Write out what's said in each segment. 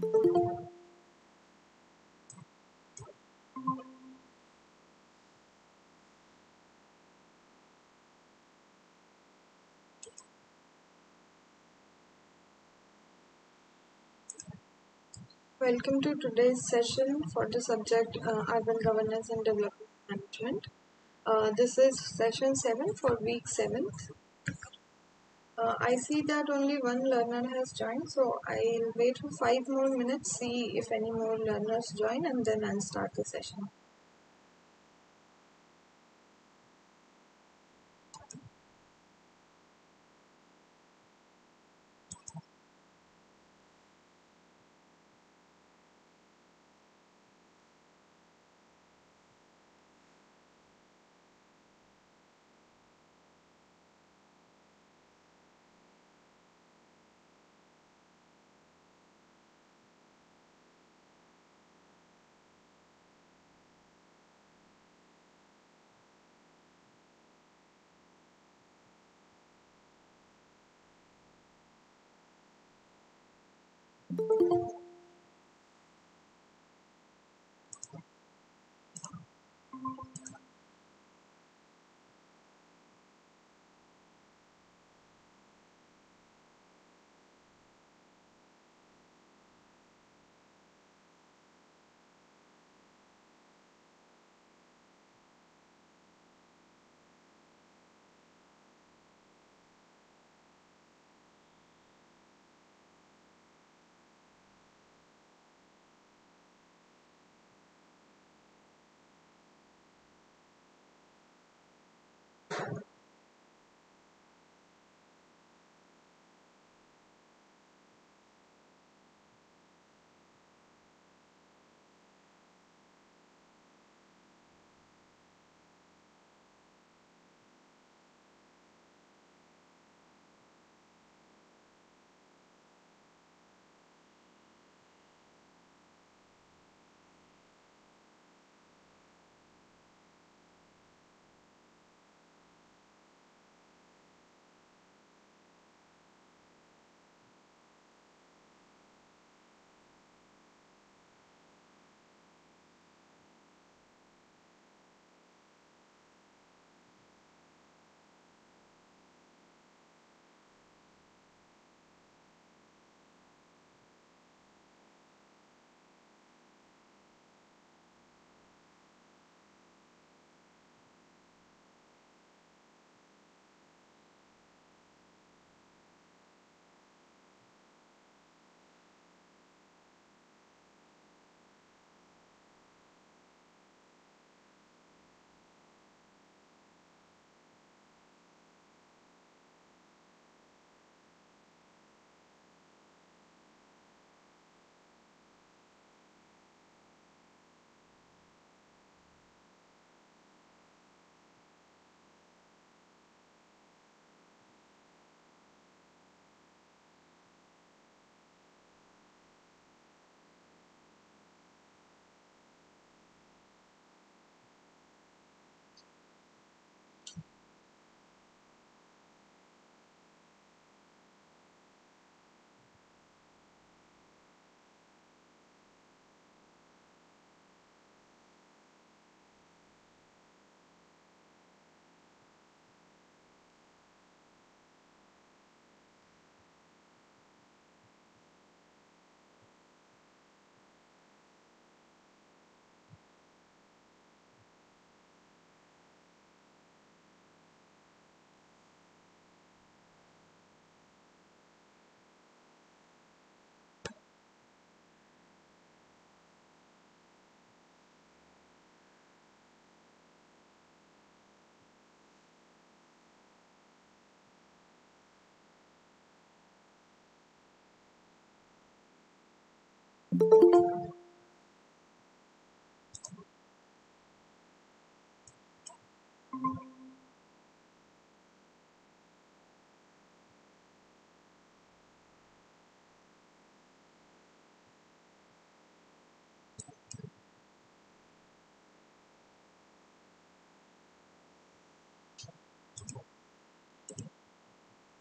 Welcome to today's session for the subject Urban Governance and Development Management. This is session 7 for week 7th. I see that only one learner has joined, so I'll wait for 5 more minutes, see if any more learners join, and then I'll start the session.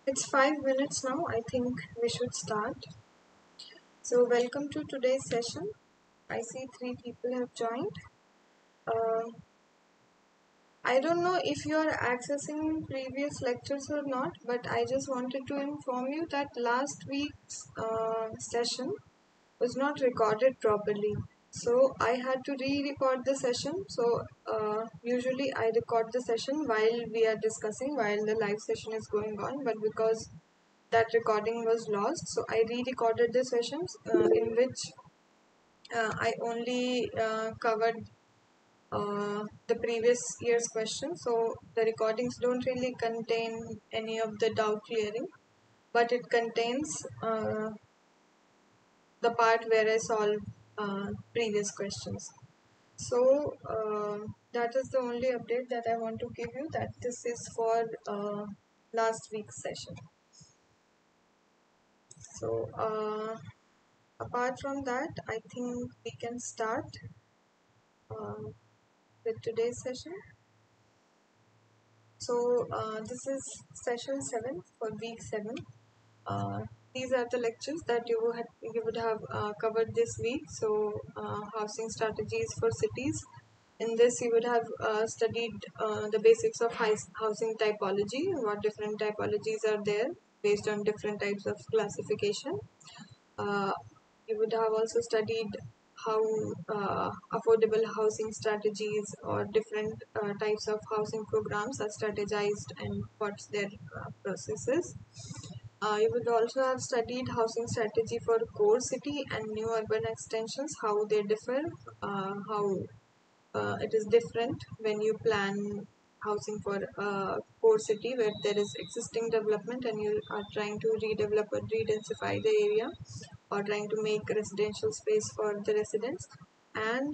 It's 5 minutes now, I think we should start. So welcome to today's session. I see three people have joined. Uh, I don't know if you are accessing previous lectures or not, but I just wanted to inform you that last week's session was not recorded properly. So I had to re-record the session. So usually I record the session while we are discussing, while the live session is going on, but because that recording was lost, so I re-recorded the sessions in which I only covered the previous year's question, so the recordings don't really contain any of the doubt clearing, but it contains the part where I solve previous questions. So that is the only update that I want to give you, that this is for last week's session. So apart from that, I think we can start uh, with today's session. So this is session 7 for week 7. Uh, these are the lectures that you would have covered this week. So housing strategies for cities. In this you would have studied the basics of housing typology, what different typologies are there based on different types of classification. Uh, you would have also studied how affordable housing strategies or different types of housing programs are strategized and what's their processes. You would also have studied housing strategy for core city and new urban extensions, how they differ, how it is different when you plan housing for a core city where there is existing development and you are trying to redevelop or redensify the area, or trying to make residential space for the residents, and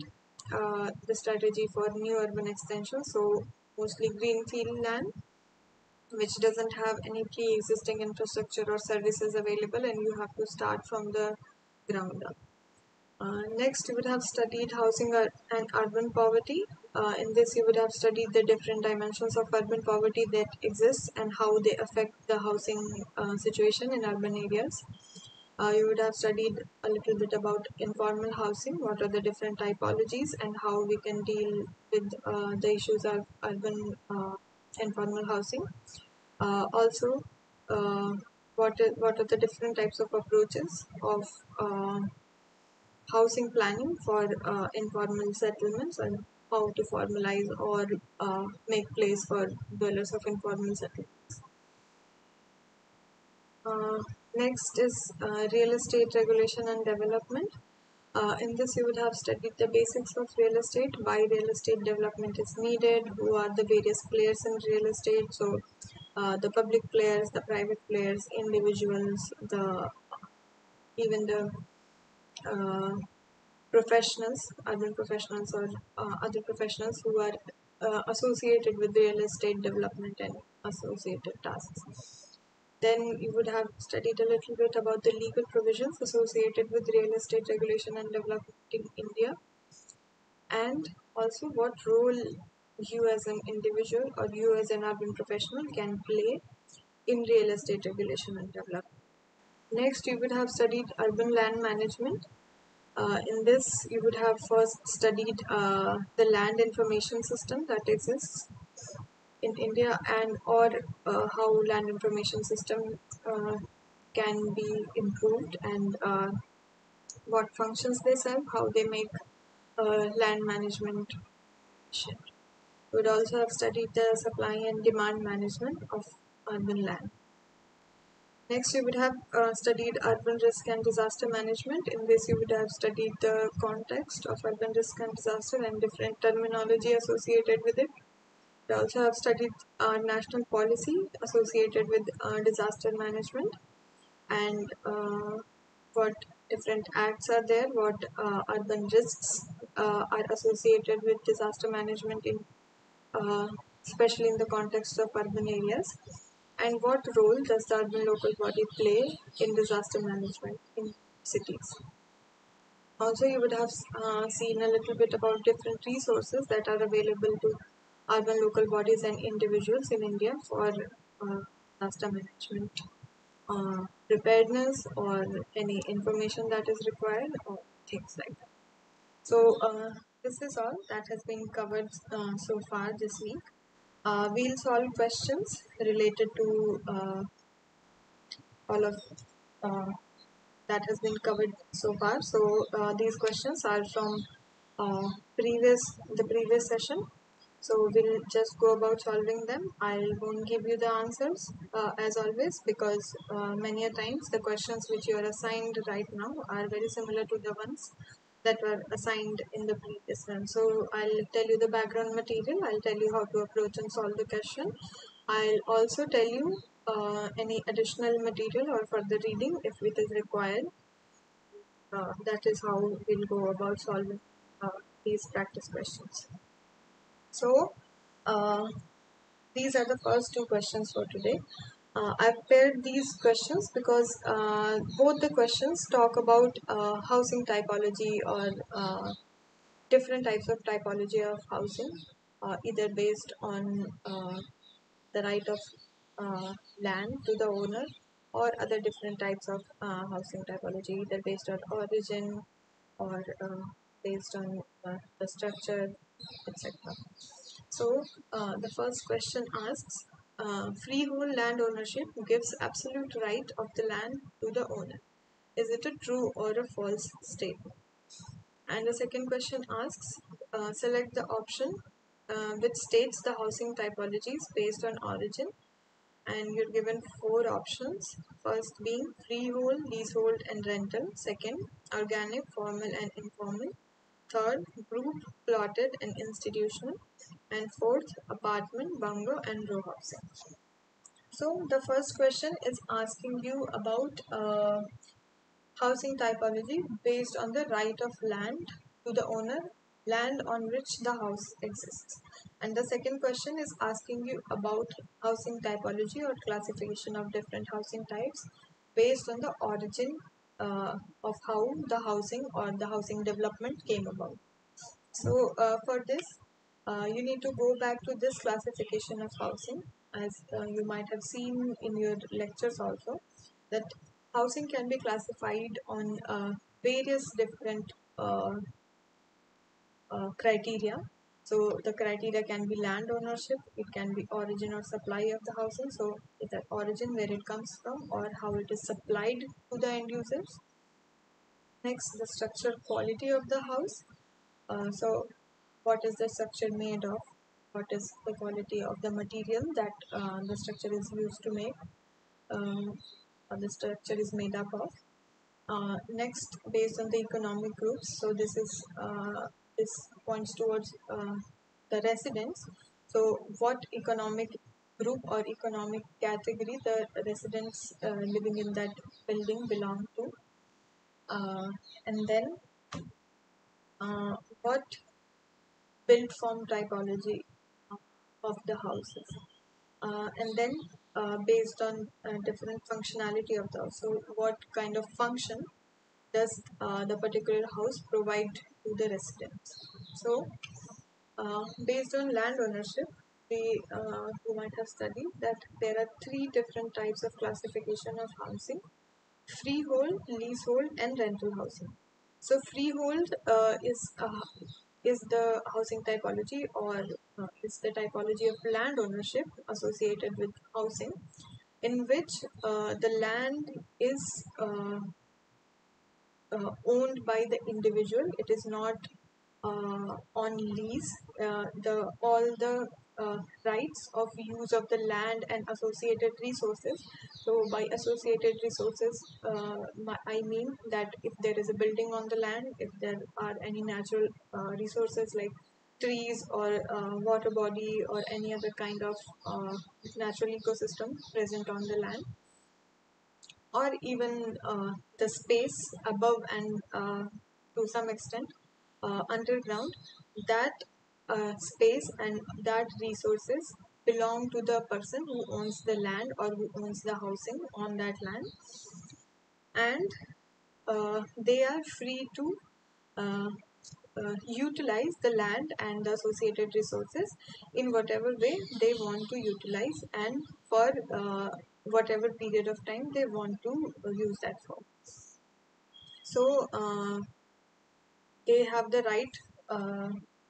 the strategy for new urban extension, so mostly greenfield land which doesn't have any pre-existing infrastructure or services available and you have to start from the ground up. Next, you would have studied housing and urban poverty. In this, you would have studied the different dimensions of urban poverty that exists and how they affect the housing situation in urban areas. You would have studied a little bit about informal housing, what are the different typologies and how we can deal with the issues of urban informal housing. Also, uh, what are the different types of approaches of housing planning for informal settlements, and how to formalize or make place for dwellers of informal settlements. Uh, Next is real estate regulation and development. In this, you would have studied the basics of real estate, why real estate development is needed, who are the various players in real estate. So, the public players, the private players, individuals, the even the uh, professionals, urban professionals, or other professionals who are associated with real estate development and associated tasks. Then you would have studied a little bit about the legal provisions associated with real estate regulation and development in India, and also what role you as an individual or you as an urban professional can play in real estate regulation and development. Next, you would have studied urban land management. In this, you would have first studied the land information system that exists in India, and or how land information system uh, can be improved, and what functions they serve, how they make land management efficient. We would also have studied the supply and demand management of urban land. Next, you would have studied urban risk and disaster management. In this, you would have studied the context of urban risk and disaster and different terminology associated with it. You also have studied national policy associated with disaster management, and what different acts are there, what urban risks are associated with disaster management in uh, especially in the context of urban areas, and what role does the urban local body play in disaster management in cities. Also, you would have seen a little bit about different resources that are available to urban local bodies and individuals in India for disaster management preparedness or any information that is required or things like that. So this is all that has been covered so far this week. We'll solve questions related to all of uh, that has been covered so far. So these questions are from uh, previous the previous session. So we'll just go about solving them. I won't give you the answers as always, because many a times the questions which you are assigned right now are very similar to the ones that were assigned in the previous one. So I'll tell you the background material. I'll tell you how to approach and solve the question. I'll also tell you any additional material or further reading if it is required. That is how we'll go about solving these practice questions. So uh, these are the first two questions for today. I've paired these questions because both the questions talk about housing typology or different types of typology of housing, either based on the right of land to the owner or other different types of housing typology, either based on origin or based on the structure, etc. So the first question asks, freehold land ownership gives absolute right of the land to the owner. Is it a true or a false statement? And the second question asks, select the option which states the housing typologies based on origin, and you're given four options. First being freehold, leasehold and rental. Second, organic, formal and informal. Third, group, plotted and institutional. And fourth, apartment, bungalow and row housing. So the first question is asking you about housing typology based on the right of land to the owner, land on which the house exists. And the second question is asking you about housing typology or classification of different housing types based on the origin of how the housing or the housing development came about. So for this, you need to go back to this classification of housing, as you might have seen in your lectures also, that housing can be classified on various different criteria. So the criteria can be land ownership, it can be origin or supply of the housing. So it's at origin where it comes from or how it is supplied to the end users. Next, the structural quality of the house. So what is the structure made of? What is the quality of the material that the structure is used to make? Or the structure is made up of. Next, based on the economic groups, so this points towards the residents. So what economic group or economic category the residents living in that building belong to, and then what built form typology of the houses, and then based on different functionality of the house. So what kind of function does the particular house provide to the residents? So based on land ownership, we you might have studied that there are three different types of classification of housing: freehold, leasehold and rental housing. So freehold is the housing typology or is the typology of land ownership associated with housing, in which the land is owned by the individual. It is not on lease. The all the rights of use of the land and associated resources. So by associated resources, I mean that if there is a building on the land, if there are any natural resources like trees or water body or any other kind of natural ecosystem present on the land, or even the space above and to some extent underground, that space and that resources belong to the person who owns the land or who owns the housing on that land, and they are free to uh, utilize the land and the associated resources in whatever way they want to utilize, and for whatever period of time they want to use that for. So they have the right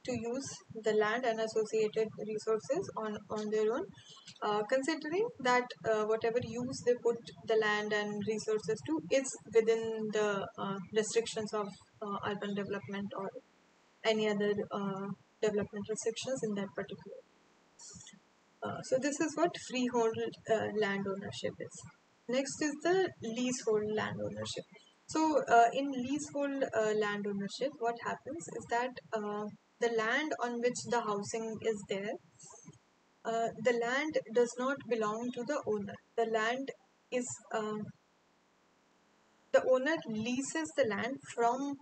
to use the land and associated resources on their own, considering that whatever use they put the land and resources to is within the restrictions of urban development or any other development restrictions in that particular. So this is what freehold land ownership is. Next is the leasehold land ownership. So in leasehold land ownership, what happens is that the land on which the housing is there, the land does not belong to the owner. Is the owner leases the land from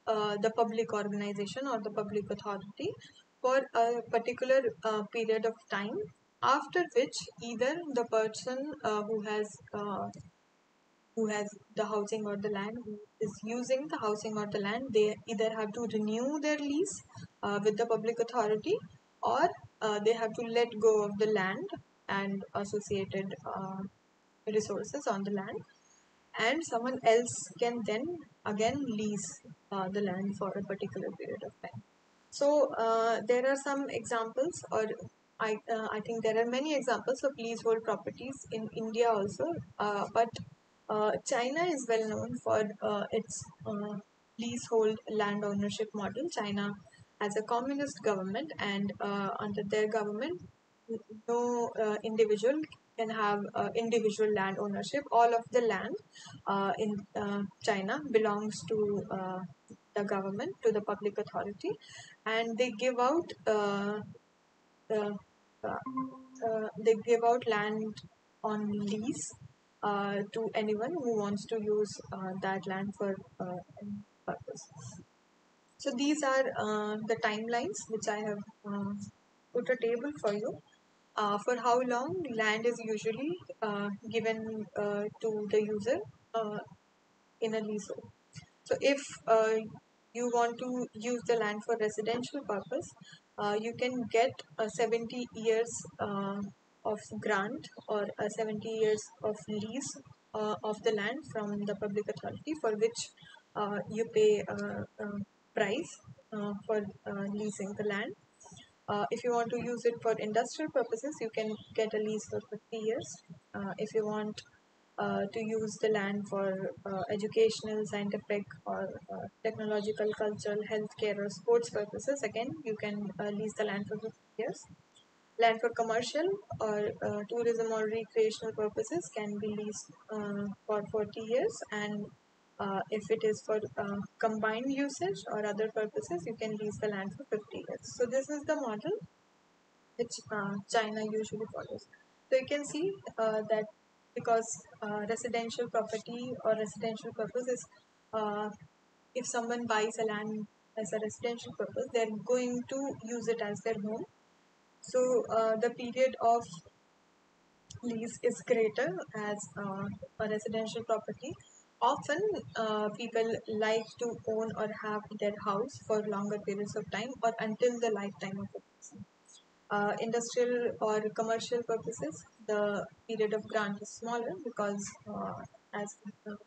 the public organization or the public authority for a particular period of time, after which either the person who has the housing or the land, who is using the housing or the land, they either have to renew their lease with the public authority, or they have to let go of the land and associated resources on the land, and someone else can then again lease the land for a particular period of time. So there are some examples, or I think there are many examples of leasehold properties in India also, but China is well known for its leasehold land ownership model. China has a communist government, and under their government, no individual can have individual land ownership. All of the land in China belongs to the government, to the public authority, and uh, they give out land on lease to anyone who wants to use that land for any purpose. So these are the timelines which I have put a table for you. For how long land is usually given to the user in a leasehold. So if you want to use the land for residential purpose, you can get a 70 years of grant or a 70 years of lease of the land from the public authority, for which you pay a price for leasing the land. If you want to use it for industrial purposes, you can get a lease for 50 years. If you want to use the land for educational, scientific, or technological, cultural, healthcare, or sports purposes, again, you can lease the land for 50 years. Land for commercial or tourism or recreational purposes can be leased for 40 years, and if it is for combined usage or other purposes, you can lease the land for 50 years. So this is the model which China usually follows. So you can see that because residential property or residential purpose is, if someone buys a land as a residential purpose, they're going to use it as their home. So the period of lease is greater as a residential property. Often people like to own or have their house for longer periods of time or until the lifetime of a person. Industrial or commercial purposes, the period of grant is smaller because as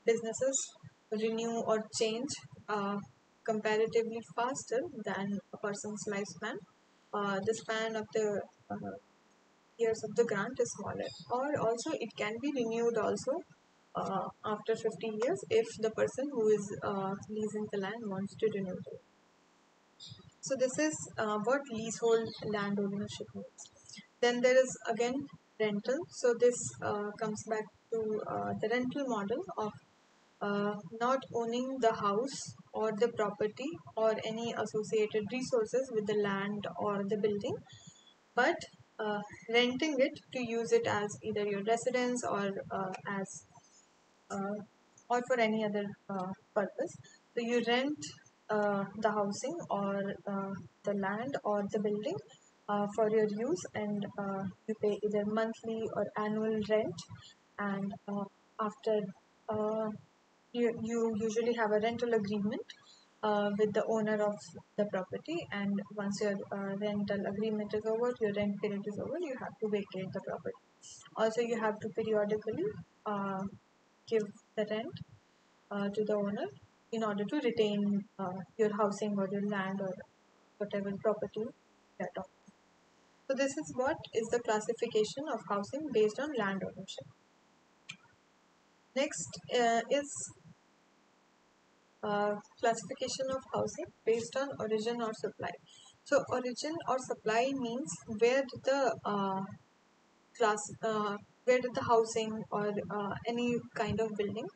businesses renew or change comparatively faster than a person's lifespan, the span of the years of the grant is smaller. Or also it can be renewed also after 50 years if the person who is leasing the land wants to renew it. So this is what leasehold land ownership means. Then there is again rental. So this comes back to the rental model of not owning the house or the property or any associated resources with the land or the building, but renting it to use it as either your residence as uh, or for any other purpose. So you rent the housing or the land or the building for your use, and you pay either monthly or annual rent. And after you usually have a rental agreement with the owner of the property, and once your rental agreement is over, your rent period is over, you have to vacate the property. Also, you have to periodically give the rent to the owner in order to retain your housing or your land or whatever property that of. So this is what is the classification of housing based on land ownership. Next is classification of housing based on origin or supply. So origin or supply means where did the class where did the housing or any kind of building,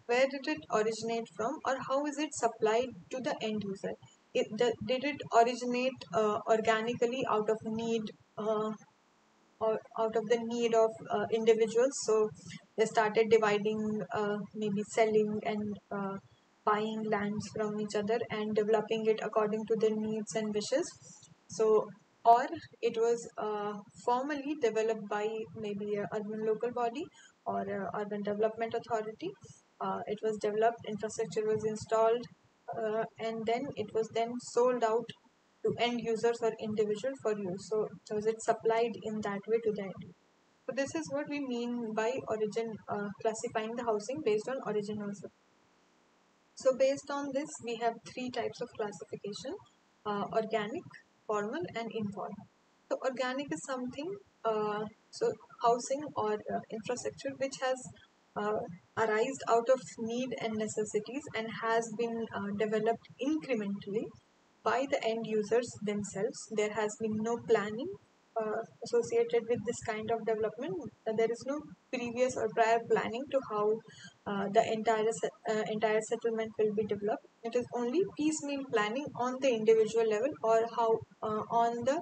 where did it originate from, or how is it supplied to the end user. Did it originate organically out of need, or out of the need of individuals? So they started dividing, maybe selling and buying lands from each other and developing it according to their needs and wishes. So, or it was formally developed by maybe a urban local body or a urban development authority. It was developed, infrastructure was installed, and then it was then sold out to end users or individual for use. So is it supplied in that way to the end? So this is what we mean by origin, classifying the housing based on origin also. So based on this, we have three types of classification: organic, formal, and informal. So organic is something, so housing or infrastructure which has uh, arisen out of need and necessities and has been developed incrementally by the end users themselves. There has been no planning associated with this kind of development. There is no previous or prior planning to how the entire settlement will be developed. It is only piecemeal planning on the individual level, or how on the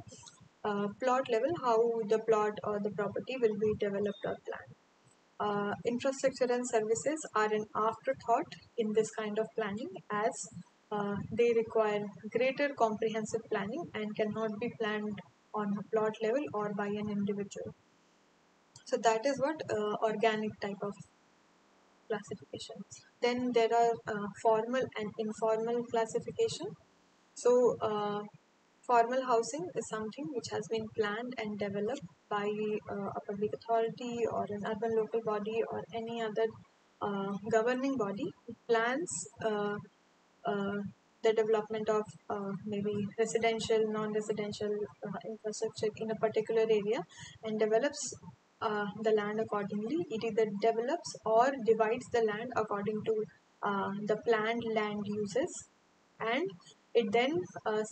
plot level, how the plot or the property will be developed or planned. Infrastructure and services are an afterthought in this kind of planning, as they require greater comprehensive planning and cannot be planned on a plot level or by an individual. So that is what organic type of classification. Then there are formal and informal classification. So formal housing is something which has been planned and developed by a public authority or an urban local body or any other governing body. It plans uh, the development of maybe residential, non-residential infrastructure in a particular area and develops the land accordingly. It either develops or divides the land according to the planned land uses, and it then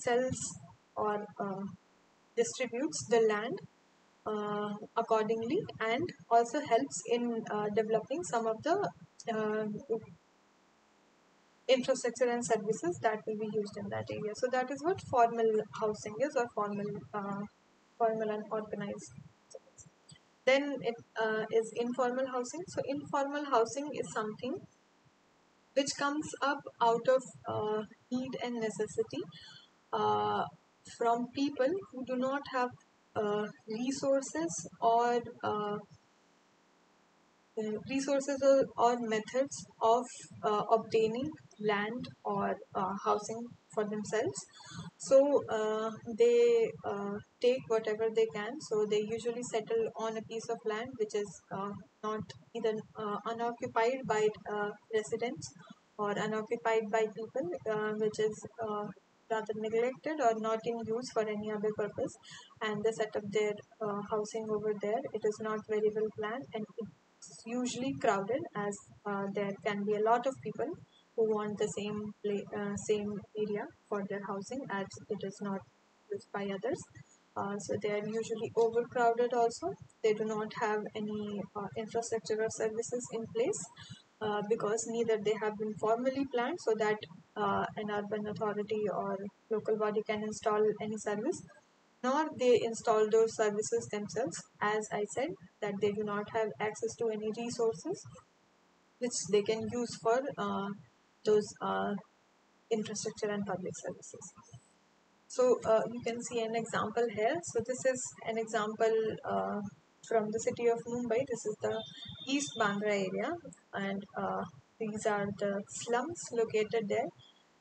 sells or distributes the land accordingly, and also helps in developing some of the uh, infrastructure and services that will be used in that area. So that is what formal housing is, or formal and organized. Then it is informal housing. So informal housing is something which comes up out of need and necessity, uh, from people who do not have resources or methods of obtaining land or housing for themselves. So they take whatever they can. So they usually settle on a piece of land which is not either unoccupied by residents or unoccupied by people, which is rather neglected or not in use for any other purpose, and they set up their housing over there. It is not very well planned, and it's usually crowded, as there can be a lot of people who want the same area for their housing, as it is not used by others. So they are usually overcrowded also. They do not have any infrastructure or services in place, because neither they have been formally planned so that an urban authority or local body can install any service, nor they install those services themselves. As I said, that they do not have access to any resources which they can use for those infrastructure and public services. So you can see an example here. So this is an example from the city of Mumbai. This is the East Bandra area, and these are the slums located there,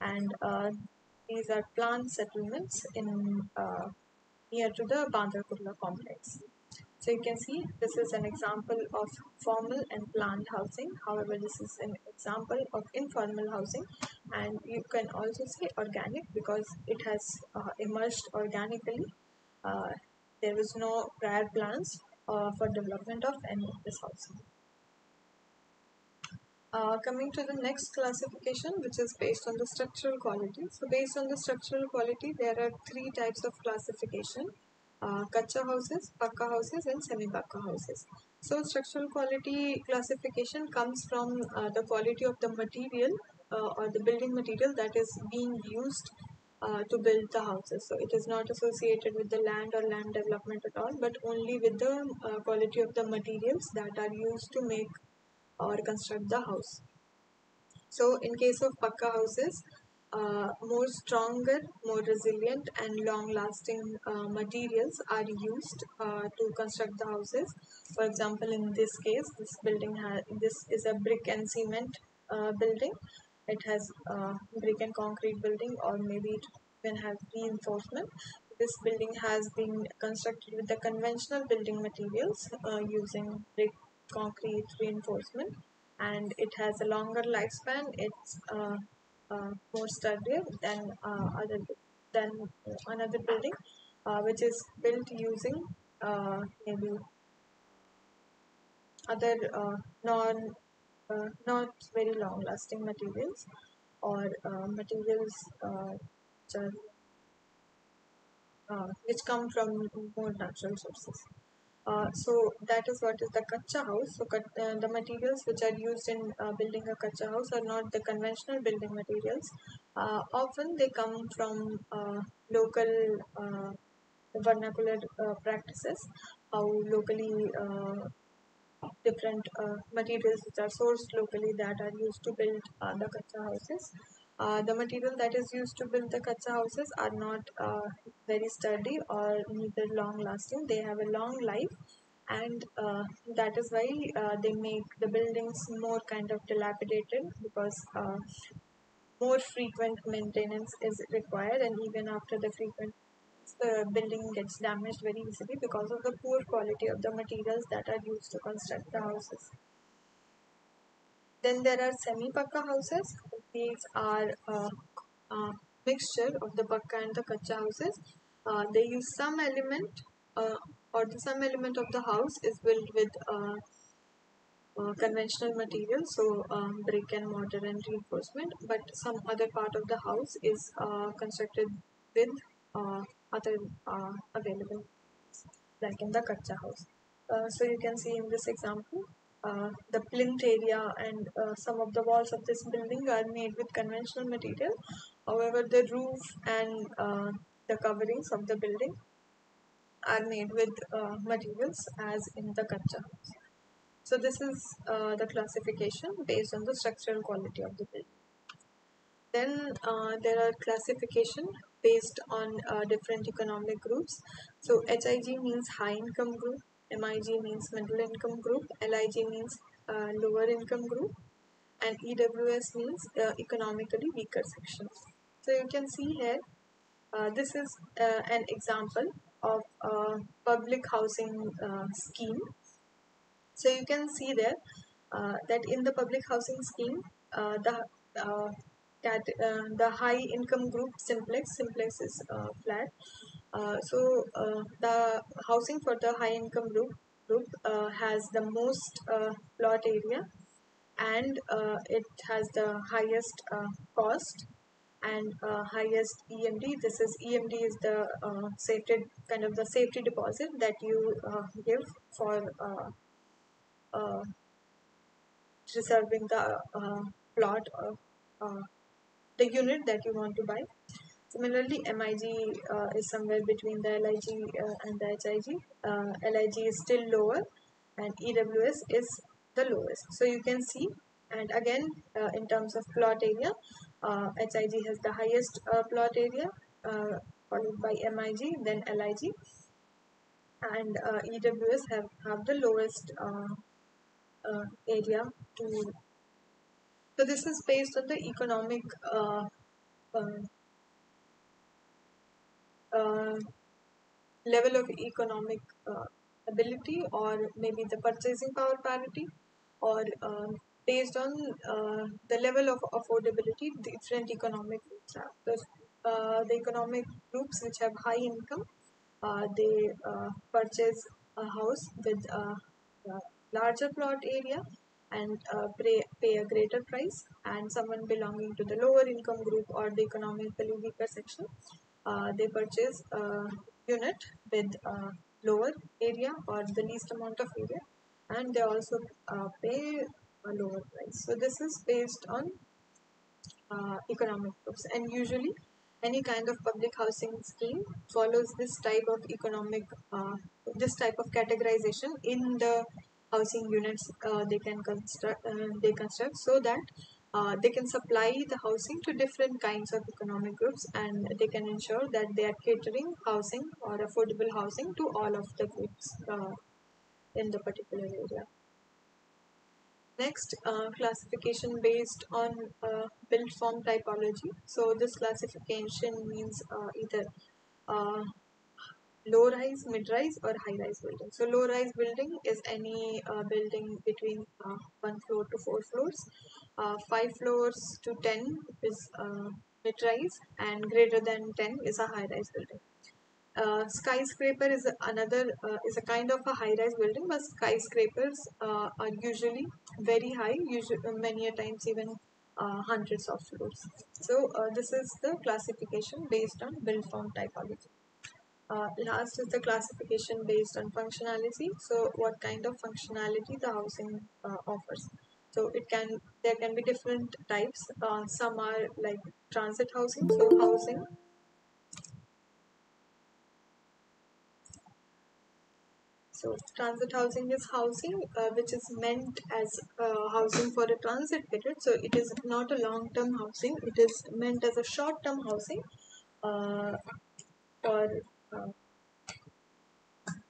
and these are planned settlements in near to the Bandra Kurla complex. So you can see this is an example of formal and planned housing. However, this is an example of informal housing, and you can also say organic because it has emerged organically. Uh, there was no prior plans for development of any of this housing. Coming to the next classification, which is based on the structural quality. So based on the structural quality, there are three types of classification: kacha houses, pakka houses, and semi-pakka houses. So structural quality classification comes from the quality of the material or the building material that is being used to build the houses. So it is not associated with the land or land development at all, but only with the quality of the materials that are used to make or construct the house. So in case of Pakka houses, more stronger, more resilient and long-lasting materials are used to construct the houses. For example, in this case, this is a brick and cement building. It has brick and concrete building, or maybe it can have reinforcement. This building has been constructed with the conventional building materials using brick, concrete, reinforcement, and it has a longer lifespan. It's more sturdy than another building, which is built using maybe other not very long lasting materials, or materials which are which come from more natural sources. So that is what is the kacha house. So the materials which are used in building a kacha house are not the conventional building materials. Often they come from local vernacular practices, how locally different materials which are sourced locally that are used to build the kacha houses. The material that is used to build the kacha houses are not very sturdy or neither long lasting. They have a long life, and that is why they make the buildings more kind of dilapidated, because more frequent maintenance is required, and even after the frequent the building gets damaged very easily because of the poor quality of the materials that are used to construct the houses. Then there are semi-pakka houses. These are a mixture of the pakka and the kacha houses. They use some element, uh, or some element of the house is built with conventional materials, so brick and mortar and reinforcement, but some other part of the house is constructed with uh, other available, like in the kacha house. So you can see in this example, the plinth area and some of the walls of this building are made with conventional material. However, the roof and the coverings of the building are made with materials as in the kacha house. So this is the classification based on the structural quality of the building. Then there are classification based on different economic groups. So HIG means high income group, MIG means middle income group, LIG means lower income group, and EWS means economically weaker section. So you can see here, this is an example of a public housing scheme. So you can see there that in the public housing scheme, uh, the high income group simplex is flat. The housing for the high income group has the most plot area, and it has the highest cost and highest EMD. This is EMD is the safety, kind of the safety deposit that you give for uh, reserving the plot of the unit that you want to buy. Similarly, MIG is somewhere between the LIG and the HIG. LIG is still lower, and EWS is the lowest. So you can see, and again, in terms of plot area, HIG has the highest plot area, followed by MIG, then LIG, and EWS have the lowest area to. So this is based on the economic uh, uh, level of economic. ability, or maybe the purchasing power parity, or based on the level of affordability different economic groups have. The economic groups which have high income, they purchase a house with a larger plot area and pay a greater price, and someone belonging to the lower income group or the economically weaker section, they purchase a unit with lower area or the least amount of area, and they also pay a lower price. So this is based on economic groups, and usually any kind of public housing scheme follows this type of categorization in the housing units they construct, so that they can supply the housing to different kinds of economic groups, and they can ensure that they are catering housing or affordable housing to all of the groups in the particular area. Next, classification based on built form typology. So this classification means either uh, low rise, mid rise, or high rise building. So low rise building is any building between 1 floor to 4 floors. 5 floors to 10 is mid rise, and greater than 10 is a high rise building. Skyscraper is another is a kind of a high-rise building, but skyscrapers are usually very high, usually many a times even hundreds of floors. So this is the classification based on built form typology. Last is the classification based on functionality. So what kind of functionality the housing offers. So there can be different types. Some are like transit housing. So housing So transit housing is housing which is meant as housing for a transit period. So it is not a long-term housing. It is meant as a short-term housing uh, for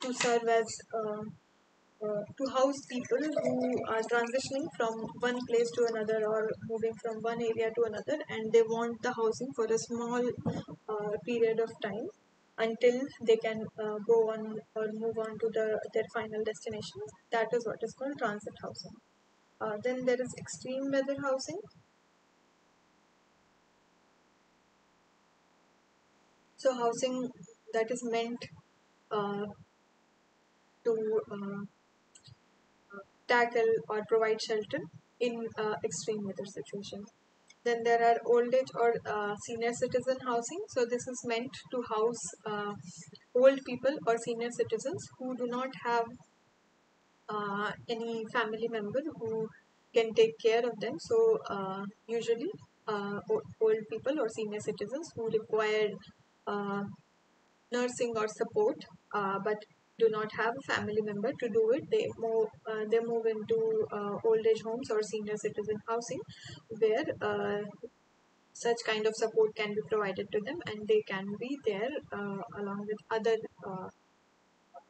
to serve as to house people who are transitioning from one place to another or moving from one area to another, and they want the housing for a small period of time until they can go on or move on to their final destination. That is what is called transit housing. Then there is extreme weather housing. So housing that is meant uh, to tackle or provide shelter in extreme weather situations. Then there are old age or senior citizen housing. So this is meant to house old people or senior citizens who do not have any family member who can take care of them. So usually old people or senior citizens who require uh, nursing or support, but do not have a family member to do it. They move into old age homes or senior citizen housing, where such kind of support can be provided to them, and they can be there along with other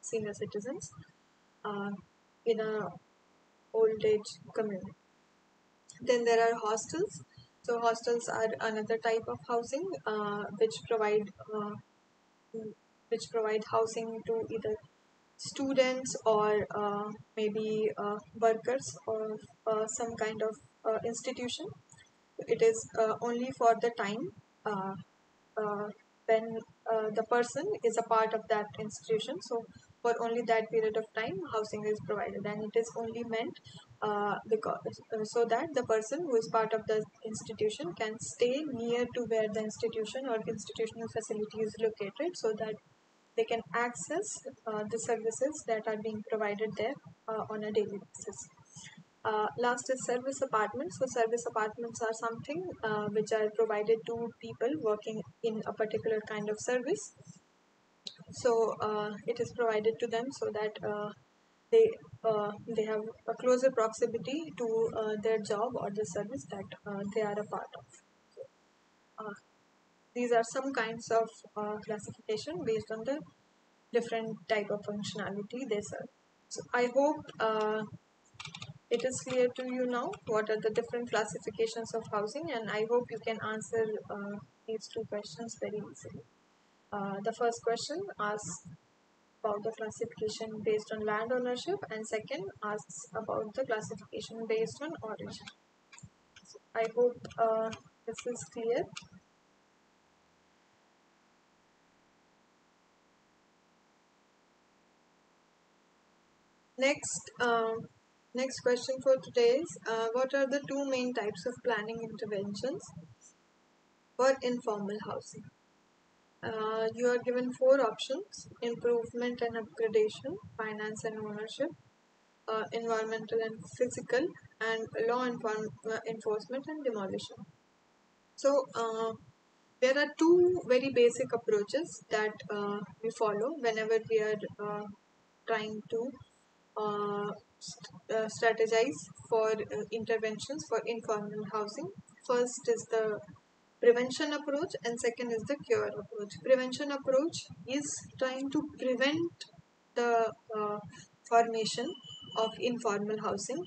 senior citizens uh, in a old age community. Then there are hostels. So hostels are another type of housing which provide housing to either students or maybe workers or some kind of institution. It is only for the time uh, uh, when the person is a part of that institution. So for only that period of time, housing is provided, and it is only meant so that the person who is part of the institution can stay near to where the institution or institutional facility is located, so that they can access the services that are being provided there on a daily basis. Last is service apartments. So service apartments are something which are provided to people working in a particular kind of service. So it is provided to them so that they have a closer proximity to their job or the service that they are a part of. Uh, these are some kinds of classification based on the different type of functionality they serve. So I hope it is clear to you now what are the different classifications of housing, and I hope you can answer these two questions very easily. The first question asks, about the classification based on land ownership, and second asks about the classification based on origin. I hope this is clear. Next question for today is what are the two main types of planning interventions for informal housing? You are given four options: improvement and upgradation, finance and ownership, environmental and physical, and enforcement and demolition. So, there are two very basic approaches that we follow whenever we are trying to strategize for interventions for informal housing. First is the prevention approach, and second is the cure approach. Prevention approach is trying to prevent the formation of informal housing.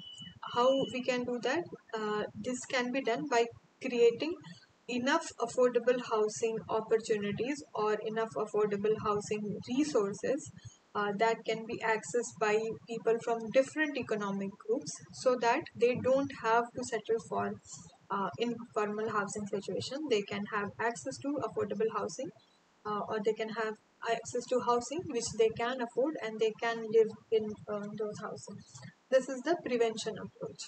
How we can do that? This can be done by creating enough affordable housing opportunities or enough affordable housing resources that can be accessed by people from different economic groups, so that they don't have to settle for informal housing situation. They can have access to affordable housing, or they can have access to housing which they can afford, and they can live in those housing. This is the prevention approach.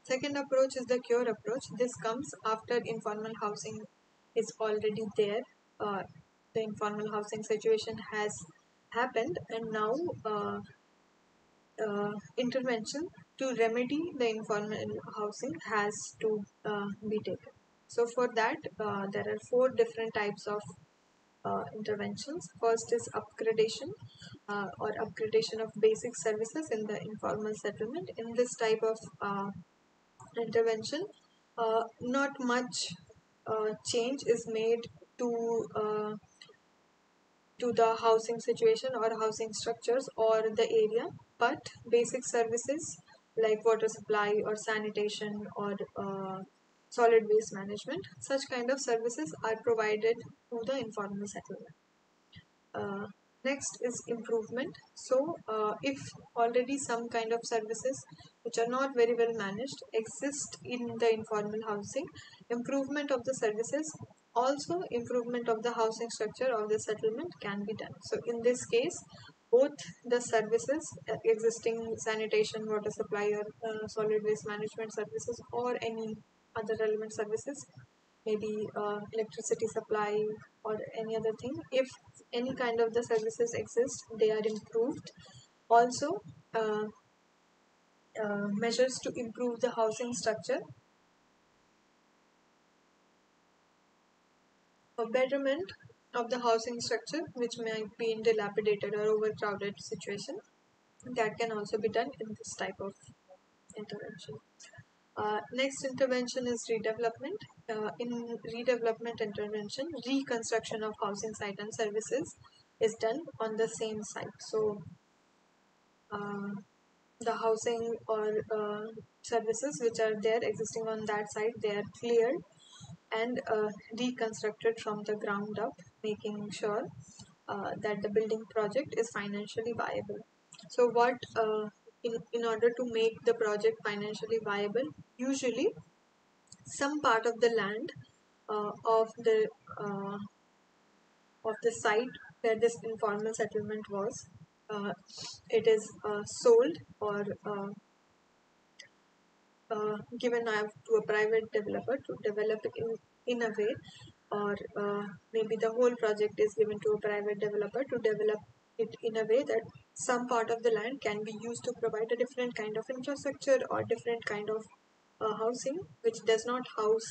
Second approach is the cure approach. This comes after informal housing is already there. Uh, the informal housing situation has happened, and now intervention to remedy the informal housing has to be taken. So for that, there are four different types of interventions. First is upgradation, or upgradation of basic services in the informal settlement. In this type of intervention, not much change is made to the housing situation or housing structures or the area, but basic services like water supply or sanitation or solid waste management, such kind of services are provided to the informal settlement. Uh, Next is improvement. So, if already some kind of services which are not very well managed exist in the informal housing, improvement of the services, also improvement of the housing structure of the settlement can be done. So, in this case, both the services, existing sanitation, water supply, or solid waste management services, or any other relevant services, maybe electricity supply or any other thing, if any kind of the services exist, they are improved. Also, uh, measures to improve the housing structure for betterment of the housing structure which might be in dilapidated or overcrowded situation, that can also be done in this type of intervention. Next intervention is redevelopment. In redevelopment intervention, reconstruction of housing site and services is done on the same site. So, uh, the housing or services which are there existing on that site, they are cleared and reconstructed from the ground up, making sure that the building project is financially viable. So, in order to make the project financially viable, usually some part of the land uh, of the uh, of the site where this informal settlement was, uh, it is sold or given out to a private developer to develop it in a way, or maybe the whole project is given to a private developer to develop it in a way that some part of the land can be used to provide a different kind of infrastructure or different kind of housing which does not house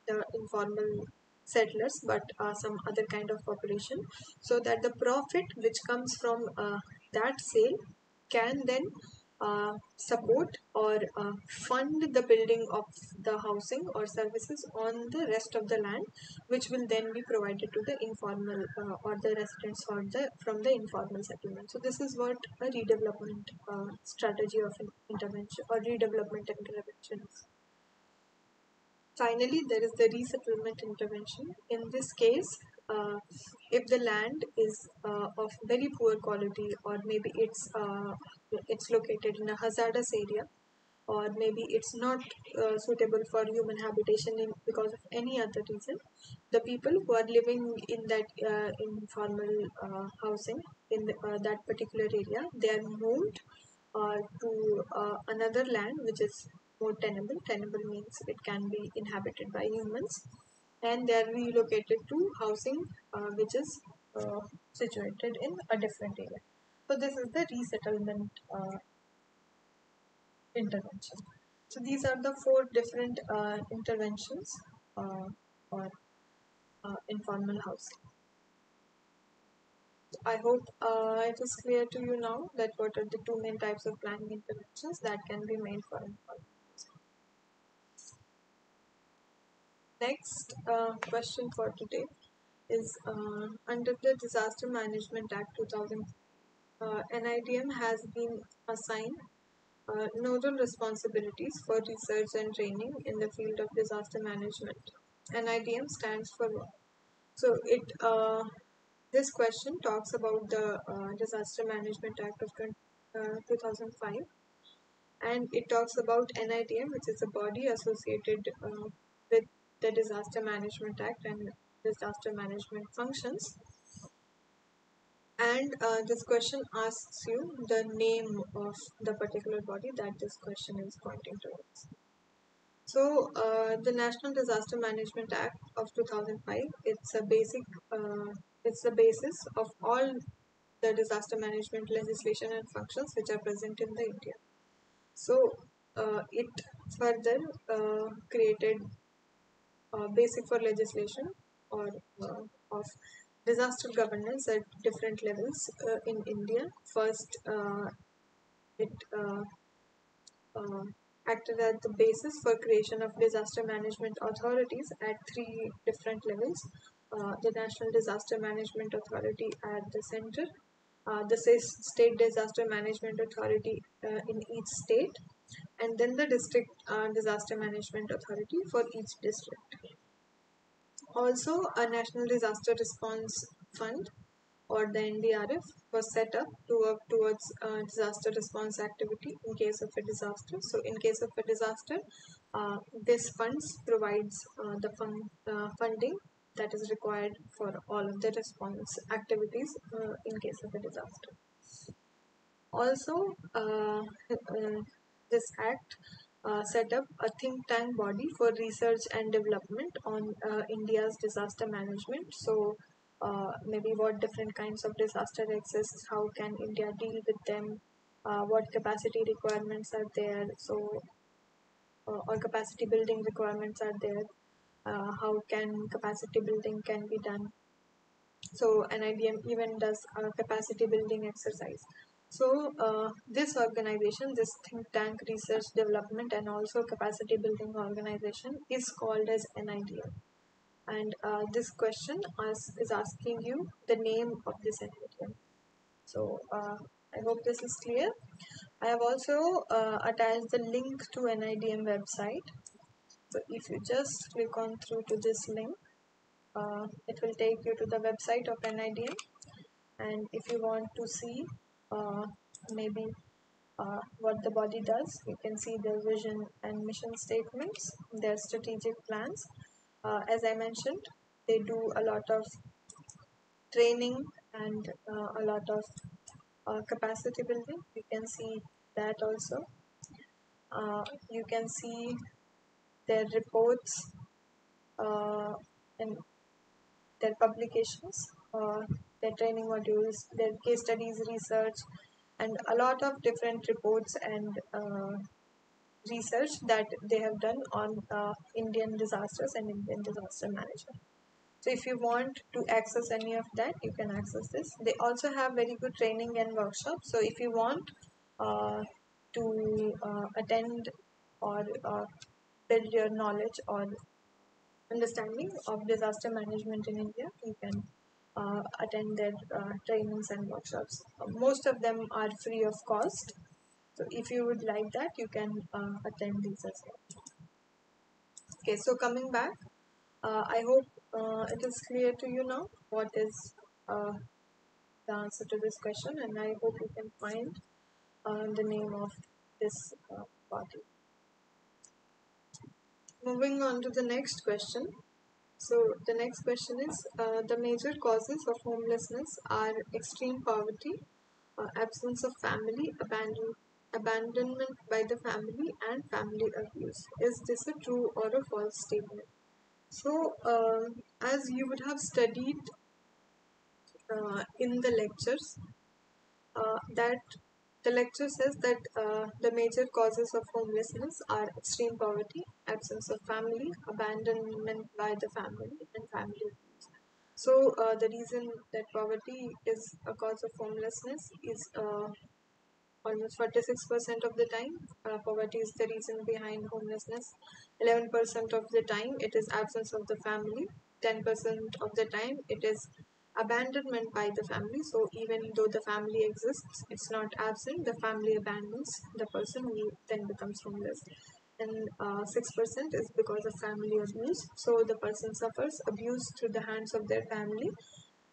the informal settlers, but some other kind of population, so that the profit which comes from that sale can then support or fund the building of the housing or services on the rest of the land, which will then be provided to the informal or the residents or the from the informal settlement. So this is what a redevelopment strategy of an intervention or redevelopment intervention is. Finally, there is the resettlement intervention. In this case, if the land is of very poor quality, or maybe it's located in a hazardous area, or maybe it's not suitable for human habitation because of any other reason, the people who are living in that informal housing in that particular area, they are moved to another land which is more tenable. Tenable means it can be inhabited by humans, and they are relocated to housing which is situated in a different area. So this is the resettlement intervention. So these are the four different interventions for informal housing. I hope it is clear to you now that what are the two main types of planning interventions that can be made for informal housing. Next question for today is under the Disaster Management Act 2000, NIDM has been assigned nodal responsibilities for research and training in the field of disaster management. NIDM stands for what? So this question talks about the Disaster Management Act of 2005, and it talks about NIDM, which is a body associated with the Disaster Management Act and disaster management functions. And this question asks you the name of the particular body that this question is pointing towards. So, the National Disaster Management Act of 2005, it's the basis of all the disaster management legislation and functions which are present in the India. So, it further created basic for legislation or of disaster governance at different levels in India. First, it uh, acted as the basis for creation of disaster management authorities at three different levels. The National Disaster Management Authority at the center, the State Disaster Management Authority in each state, and then the District Disaster Management Authority for each district. Also, a National Disaster Response Fund, or the NDRF, was set up to work towards disaster response activity in case of a disaster. So, in case of a disaster, this funds provides the funding that is required for all of the response activities in case of a disaster. Also, this act set up a think tank body for research and development on India's disaster management. So, maybe what different kinds of disaster exist, how can India deal with them, what capacity requirements are there, so or capacity building requirements are there, how can capacity building can be done. So NIDM even does a capacity building exercise. So this organization, this think tank research development and also capacity building organization is called as NIDM. And this question is asking you the name of this NIDM. So I hope this is clear. I have also attached the link to NIDM website. So if you just click on through to this link, it will take you to the website of NIDM. And if you want to see maybe what the body does, you can see their vision and mission statements, their strategic plans. As I mentioned, they do a lot of training and a lot of capacity building. You can see that also. You can see their reports and their publications, their training modules, their case studies, research, and a lot of different reports and research that they have done on Indian disasters and Indian disaster management. So if you want to access any of that, you can access this. They also have very good training and workshops. So if you want to attend or build your knowledge or understanding of disaster management in India, you can attend their trainings and workshops. Most of them are free of cost. So if you would like that, you can attend these as well. Okay, so coming back, I hope It is clear to you now what is the answer to this question, and I hope you can find the name of this party. Moving on to the next question. So, the next question is the major causes of homelessness are extreme poverty, absence of family, abandonment by the family, and family abuse. Is this a true or a false statement? So, as you would have studied in the lectures, that the lecture says that the major causes of homelessness are extreme poverty, absence of family, abandonment by the family, and family abuse. So, the reason that poverty is a cause of homelessness is almost 46% of the time. Poverty is the reason behind homelessness. 11% of the time, it is absence of the family. 10% of the time, it is abandonment by the family. So, even though the family exists, it's not absent, the family abandons the person who then becomes homeless. And 6% is because of family abuse. So, the person suffers abuse through the hands of their family,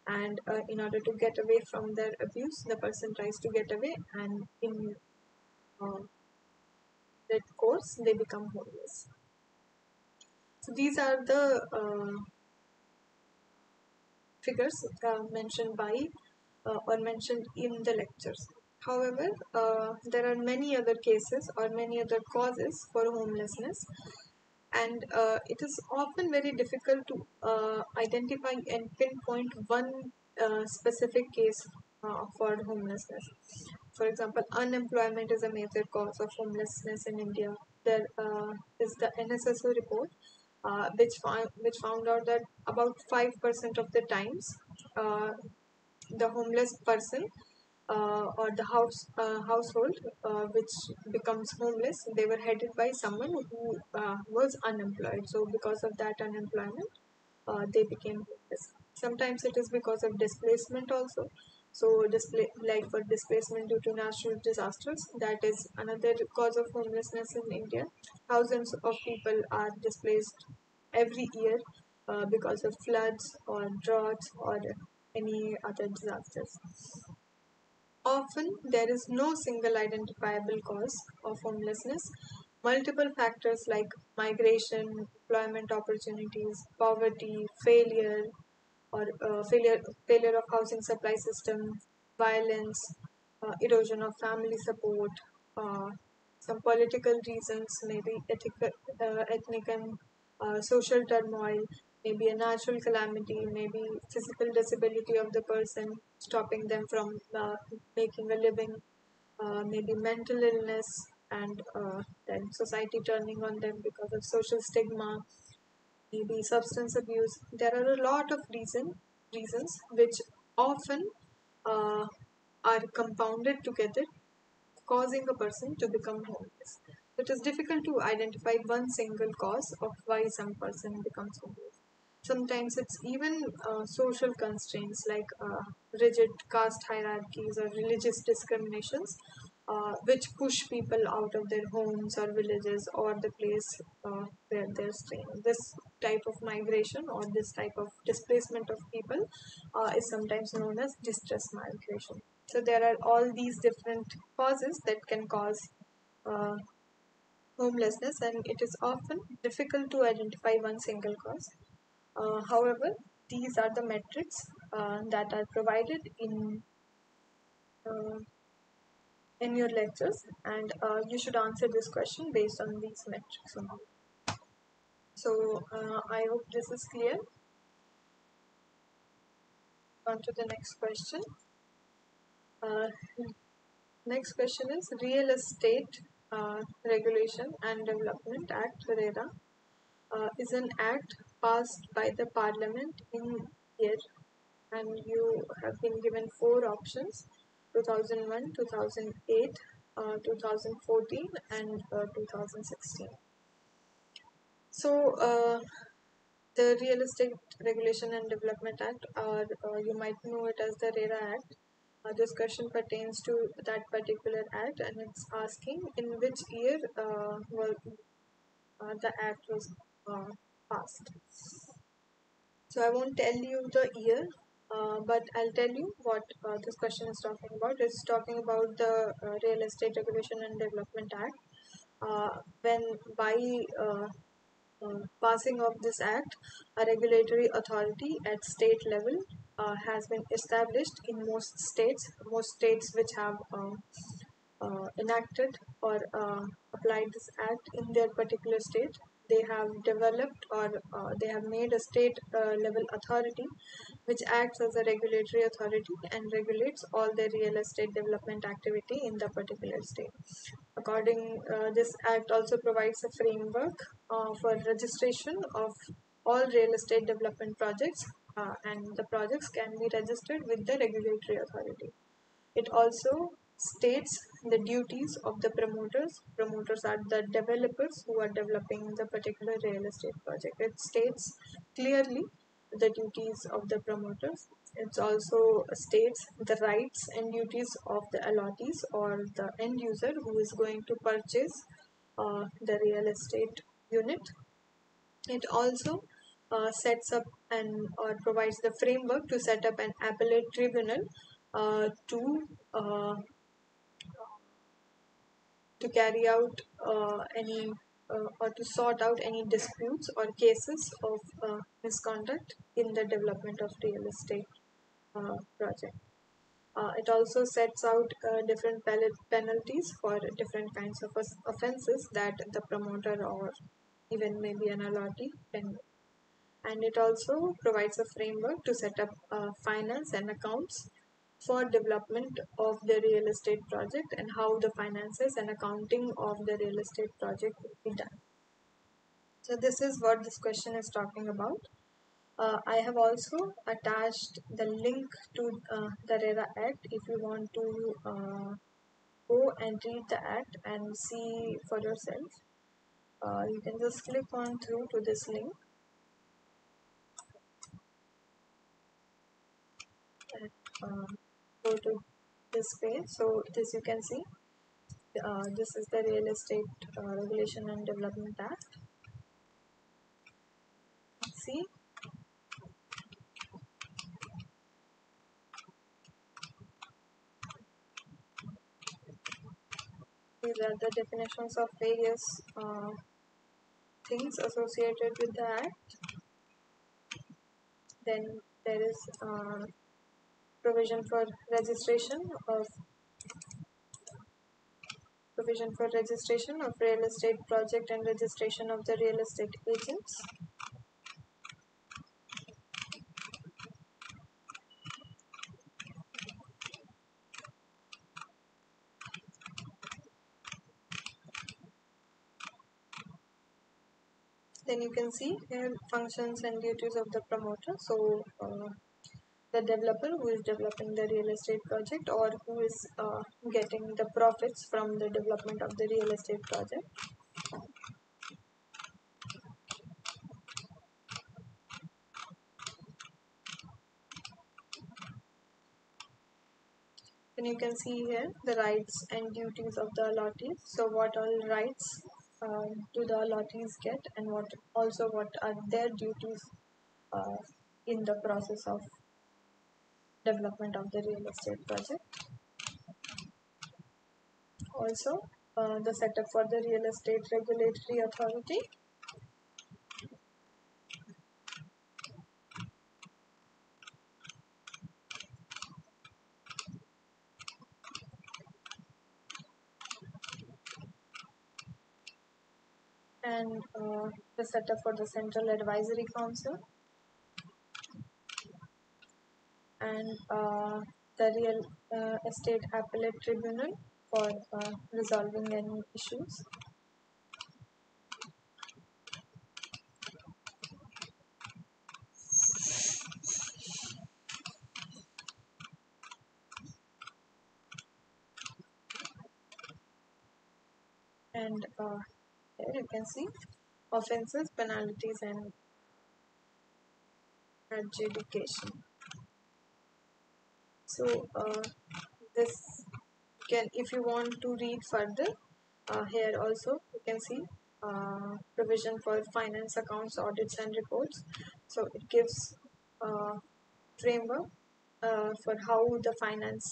and in order to get away from their abuse, the person tries to get away, and in uh, that course they become homeless. So these are the figures mentioned by or mentioned in the lectures. However, there are many other cases or many other causes for homelessness, and it is often very difficult to identify and pinpoint one specific case for homelessness. For example, unemployment is a major cause of homelessness in India. There is the NSSO report, which found out that about 5% of the times, uh, the homeless person or the household which becomes homeless, they were headed by someone who was unemployed. So because of that unemployment, they became homeless. Sometimes it is because of displacement also. So like for displacement due to natural disasters, that is another cause of homelessness in India. Thousands of people are displaced every year because of floods or droughts or any other disasters. Often, there is no single identifiable cause of homelessness. Multiple factors like migration, employment opportunities, poverty, failure, or failure of housing supply system, violence, erosion of family support, uh, some political reasons, maybe ethnic and social turmoil, maybe a natural calamity, maybe physical disability of the person stopping them from making a living, maybe mental illness, and then society turning on them because of social stigma, maybe substance abuse. There are a lot of reasons which often uh, are compounded together, causing a person to become homeless. It is difficult to identify one single cause of why some person becomes homeless. Sometimes it's even social constraints like rigid caste hierarchies or religious discriminations, which push people out of their homes or villages or the place where they're staying. This type of migration or this type of displacement of people is sometimes known as distress migration. So there are all these different causes that can cause uh, homelessness, and it is often difficult to identify one single cause. However, these are the metrics that are provided uh, in your lectures, and you should answer this question based on these metrics only. So I hope this is clear. On to the next question. Uh, Next question is Real Estate Regulation and Development Act RERA is an act passed by the Parliament in year, and you have been given four options: 2001, 2008, 2014, and 2016. So, the Real Estate Regulation and Development Act, or you might know it as the RERA Act. This question pertains to that particular act, and it's asking in which year the act was passed. So I won't tell you the year, but I'll tell you what this question is talking about. It's talking about the Real Estate Regulation and Development Act. When by passing of this act, a regulatory authority at state level has been established in most states which have enacted or applied this act in their particular state. They have developed or they have made a state level authority which acts as a regulatory authority and regulates all the real estate development activity in the particular state. This act also provides a framework for registration of all real estate development projects, and the projects can be registered with the regulatory authority. It also states the duties of the promoters. Promoters are the developers who are developing the particular real estate project. It states clearly the duties of the promoters. It also states the rights and duties of the allottees or the end user who is going to purchase the real estate unit. It also sets up and or provides the framework to set up an appellate tribunal uh, to carry out any or to sort out any disputes or cases of misconduct in the development of real estate project. It also sets out different penalties for different kinds of offenses that the promoter or even maybe an allottee can, and it also provides a framework to set up finance and accounts for development of the real estate project and how the finances and accounting of the real estate project will be done. So this is what this question is talking about. I have also attached the link to the RERA Act if you want to go and read the act and see for yourself. You can just click on through to this link and go to this page. So this you can see. This is the Real Estate Regulation and Development Act. See, these are the definitions of various things associated with the act. Then there is provision for registration of real estate project and registration of the real estate agents. Then you can see here functions and duties of the promoter. So the developer who is developing the real estate project or who is getting the profits from the development of the real estate project. Then you can see here the rights and duties of the allottees. So what all rights do the allottees get, and what are their duties uh, in the process of development of the real estate project. Also, the setup for the real estate regulatory authority. And the setup for the Central Advisory Council, and the Real Estate Appellate Tribunal for resolving any issues. And here you can see offenses, penalties, and adjudication. So this can, if you want to read further, here also you can see provision for finance accounts, audits and reports. So it gives a framework for how the finance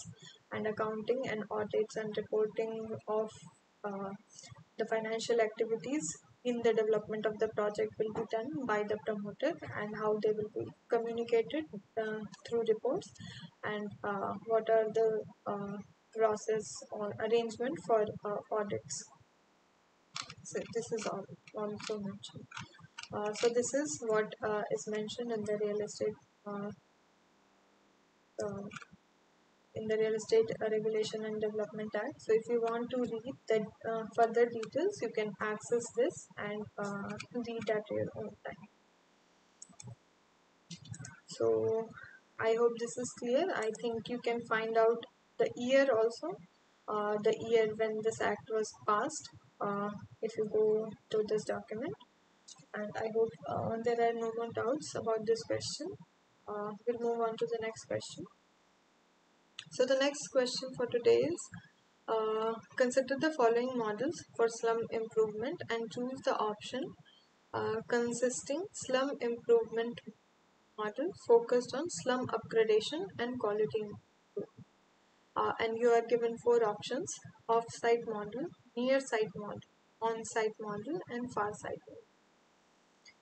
and accounting and audits and reporting of uh, the financial activities in the development of the project will be done by the promoter, and how they will be communicated through reports, and what are the process or arrangement for audits. So this is all also mentioned. So this is what is mentioned uh, uh, in the Real Estate Regulation and Development Act. So if you want to read the further details, you can access this and read at your own time. So I hope this is clear. I think you can find out the year also, the year when this act was passed, if you go to this document. And I hope there are no more doubts about this question. We'll move on to the next question. So the next question for today is, consider the following models for slum improvement and choose the option consisting slum improvement model focused on slum upgradation and quality improvement. And you are given four options: off-site model, near-site model, on-site model, and far-site model.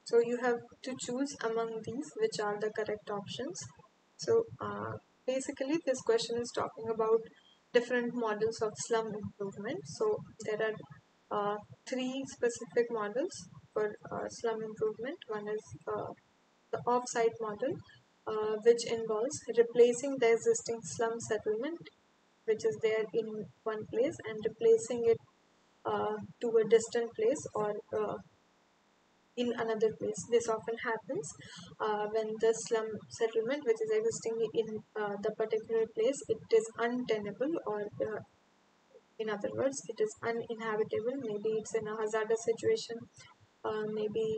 So you have to choose among these which are the correct options. So basically this question is talking about different models of slum improvement. So there are three specific models for slum improvement. One is the off-site model, which involves replacing the existing slum settlement which is there in one place and replacing it to a distant place or in another place. This often happens when the slum settlement which is existing in the particular place, it is untenable, or in other words it is uninhabitable. Maybe it's in a hazardous situation, maybe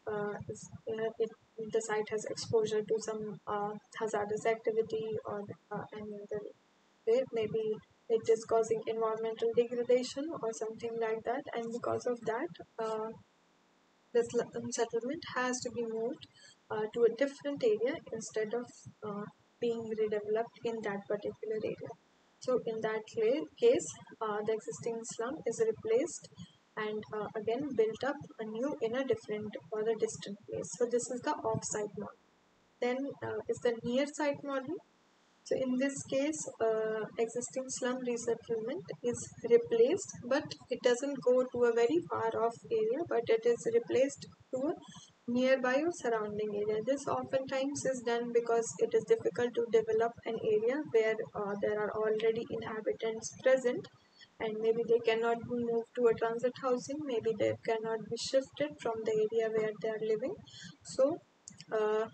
the site has exposure to some hazardous activity, or any other way. Maybe it is causing environmental degradation or something like that, and because of that the settlement has to be moved to a different area instead of being redeveloped in that particular area. So in that case, the existing slum is replaced and again built up anew in a different or a distant place. So this is the off-site model. Then is the near-site model. So in this case, existing slum resettlement is replaced, but it doesn't go to a very far off area, but it is replaced to a nearby or surrounding area. This oftentimes is done because it is difficult to develop an area where there are already inhabitants present, and maybe they cannot be moved to a transit housing, maybe they cannot be shifted from the area where they are living. So uh,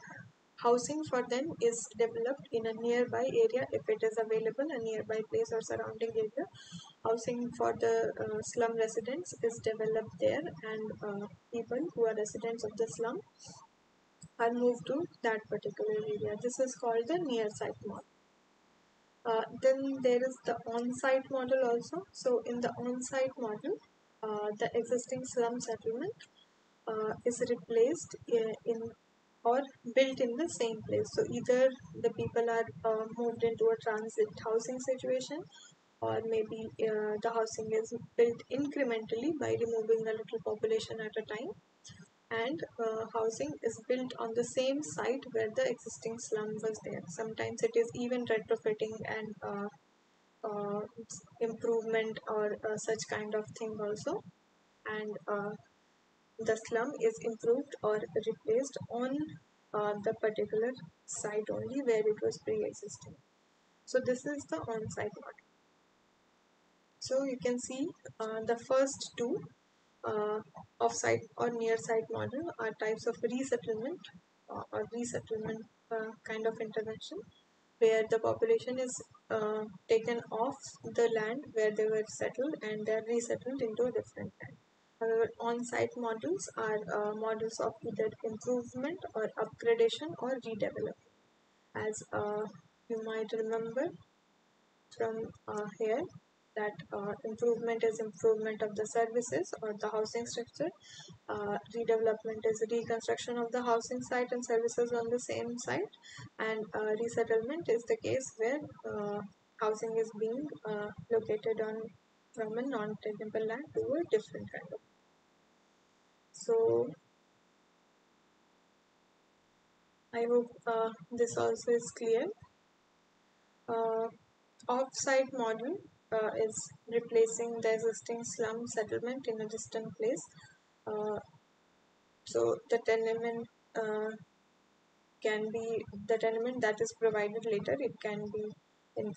housing for them is developed in a nearby area if it is available, a nearby place or surrounding area. Housing for the slum residents is developed there, and people who are residents of the slum are moved to that particular area. This is called the near site model. Then there is the on-site model also. So in the on-site model, the existing slum settlement is replaced in or built in the same place. So either the people are moved into a transit housing situation, or maybe the housing is built incrementally by removing a little population at a time, and housing is built on the same site where the existing slum was there. Sometimes it is even retrofitting and uh, improvement or such kind of thing also, and the slum is improved or replaced on the particular site only where it was pre-existing. So this is the on-site model. So you can see the first two uh, off-site or near-site model are types of resettlement or resettlement kind of intervention, where the population is taken off the land where they were settled and they are resettled into a different land. However, on-site models are models of either improvement or upgradation or redevelopment. As you might remember from here, that improvement is improvement of the services or the housing structure. Redevelopment is reconstruction of the housing site and services on the same site, and resettlement is the case where housing is being located on from a non-tenable land to a different kind of. So I hope this also is clear. Uh, Off-site model is replacing the existing slum settlement in a distant place. Uh, so the tenement can be the tenement that is provided later. It can be in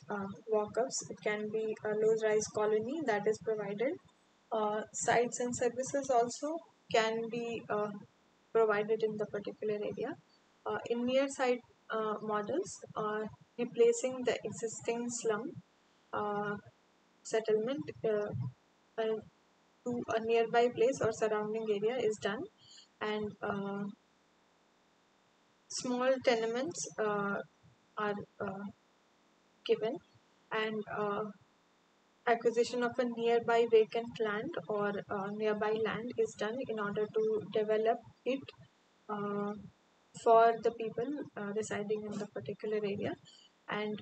walk-ups. It can be a low-rise colony that is provided. Sites and services also can be provided in the particular area. In near site models, replacing the existing slum uh, settlement to a nearby place or surrounding area is done, and small tenements are given, and acquisition of a nearby vacant land or nearby land is done in order to develop it uh, for the people residing in the particular area, and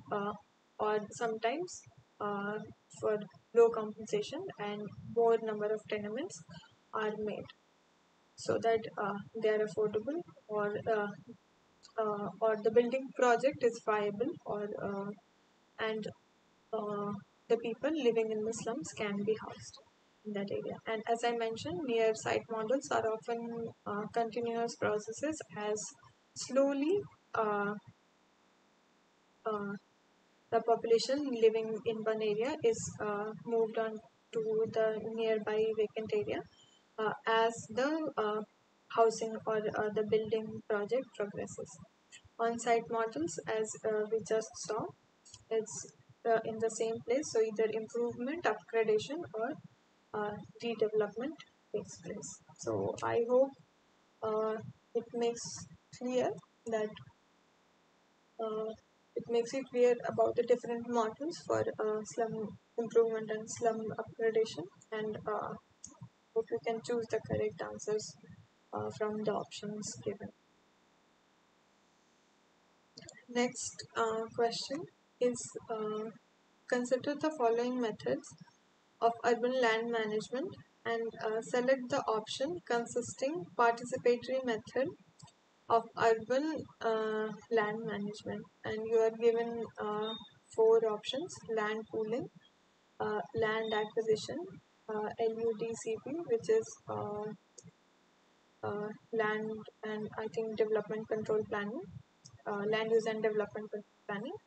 or sometimes uh, for low compensation and more number of tenements are made so that they are affordable, or the building project is viable, or and the people living in the slums can be housed in that area. And as I mentioned, near site models are often continuous processes as slowly uh, uh, the population living in one area is moved on to the nearby vacant area as the housing or the building project progresses. On-site models, as we just saw, it's in the same place, so either improvement, upgradation, or redevelopment takes place. So I hope it makes clear that uh, it makes it clear about the different models for slum improvement and slum upgradation, and hope you can choose the correct answers from the options given. Next question is, consider the following methods of urban land management and select the option consisting participatory method of urban land management, and you are given four options: land pooling, land acquisition, LUDCP, which is land and I think development control planning, land use and development planning,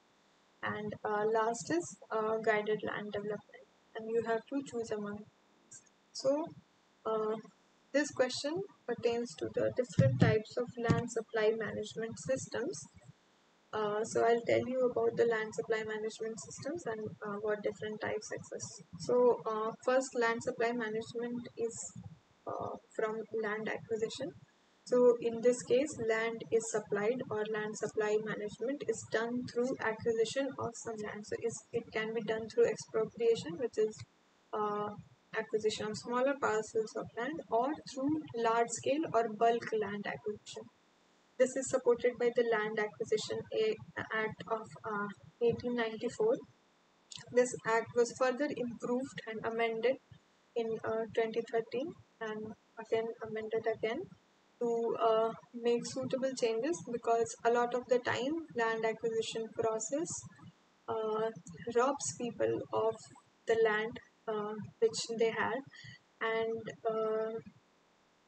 and last is guided land development, and you have to choose among. So uh, this question pertains to the different types of land supply management systems. So I'll tell you about the land supply management systems and what different types exist. So first, land supply management is from land acquisition. So in this case, land is supplied, or land supply management is done through acquisition of some land. So it can be done through expropriation, which is uh, acquisition of smaller parcels of land, or through large scale or bulk land acquisition. This is supported by the Land Acquisition Act of 1894. This act was further improved and amended in 2013, and again amended again to make suitable changes, because a lot of the time land acquisition process uh, robs people of the land which they had, and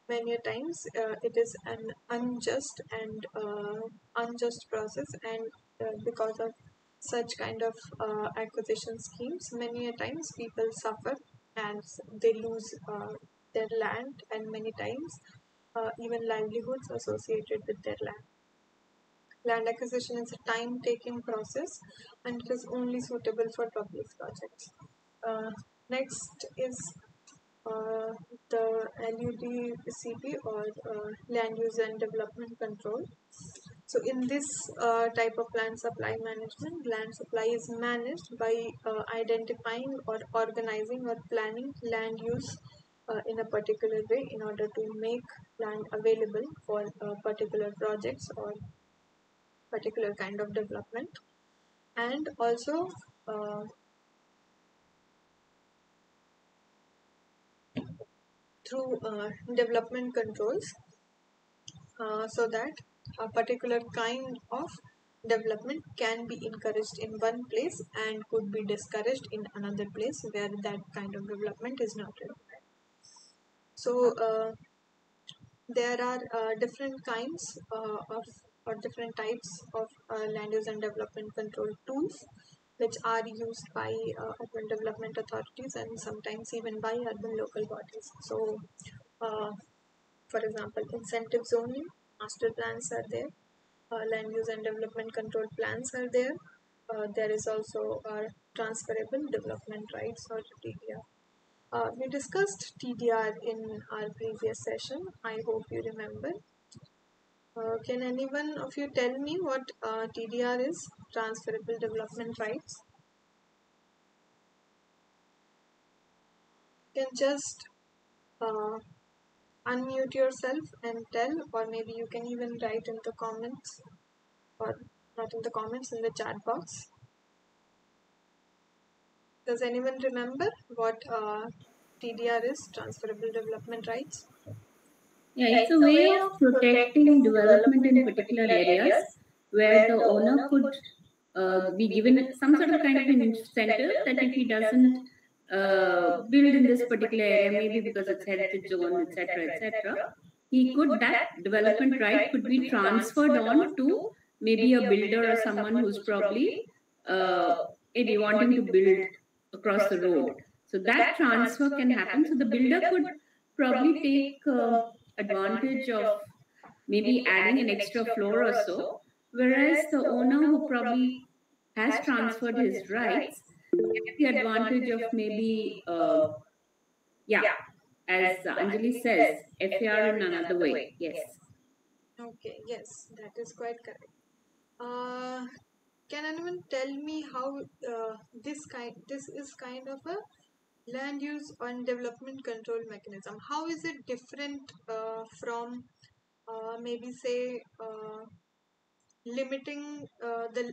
many a times it is an unjust process, and because of such kind of acquisition schemes, many a times people suffer and they lose their land, and many times even livelihoods associated with their land. Land acquisition is a time-taking process, and it is only suitable for public projects. Next is uh, the LUDCP, or Land Use and Development Control. So in this type of land supply management, land supply is managed by identifying or organizing or planning land use in a particular way in order to make land available for particular projects or particular kind of development, and also uh, through development controls, so that a particular kind of development can be encouraged in one place and could be discouraged in another place where that kind of development is not required. So there are different kinds of or different types of land use and development control tools which are used by urban development authorities and sometimes even by urban local bodies. So uh, for example, incentive zoning, master plans are there, land use and development control plans are there. There is also transferable development rights or TDR. We discussed TDR in our previous session. I hope you remember. Can anyone of you tell me what TDR is? Transferable development rights. You can just uh, unmute yourself and tell, or maybe you can even write in the comments, or not in the comments, in the chat box. Does anyone remember what TDR is, transferable development rights? Yeah, it's a way of protecting development in particular areas where the owner could be given some sort of kind of an incentive that if he doesn't build in this particular area, maybe because it's heritage zone, etc., he could, that development right could be transferred on to maybe a builder or someone who's probably maybe wanting to build across the road. So that transfer can happen. So the builder could probably take advantage of maybe adding an extra floor or so, whereas the owner who probably has transferred his rights gets the advantage of maybe, yeah, as Anjali says, FAR in another way. Yes. Okay, yes, that is quite correct. Can anyone tell me how this is kind of a land use and development control mechanism? How is it different from maybe say limiting the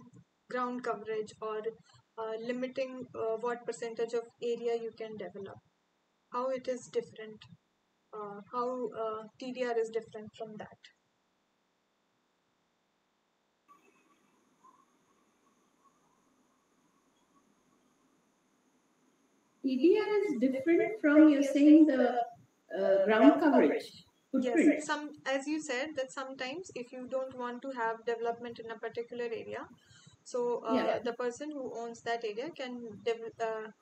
ground coverage or limiting what percentage of area you can develop? How it is different? How TDR is different from that? TDR is different from, you're saying, the ground coverage footprint. Yes, some, as you said, that sometimes if you don't want to have development in a particular area, so the person who owns that area can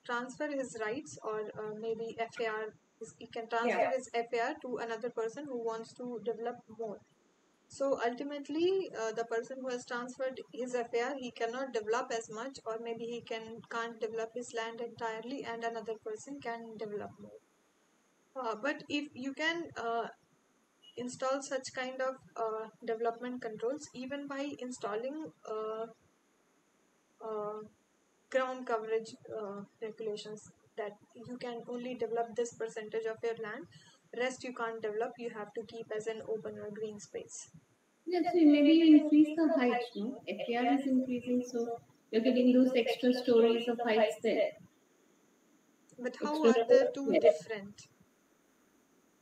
transfer his rights, or maybe FAR. He can transfer his FAR to another person who wants to develop more. So ultimately, the person who has transferred his FAR, he cannot develop as much, or maybe he can't develop his land entirely, and another person can develop more. But if you can install such kind of development controls even by installing uh, ground coverage regulations, that you can only develop this percentage of your land, rest you can't develop, you have to keep as an open or green space. Yeah, so maybe you increase the height, no? FAR is increasing, so you're getting those extra stories of heights there. But how Extra are the two yes. different?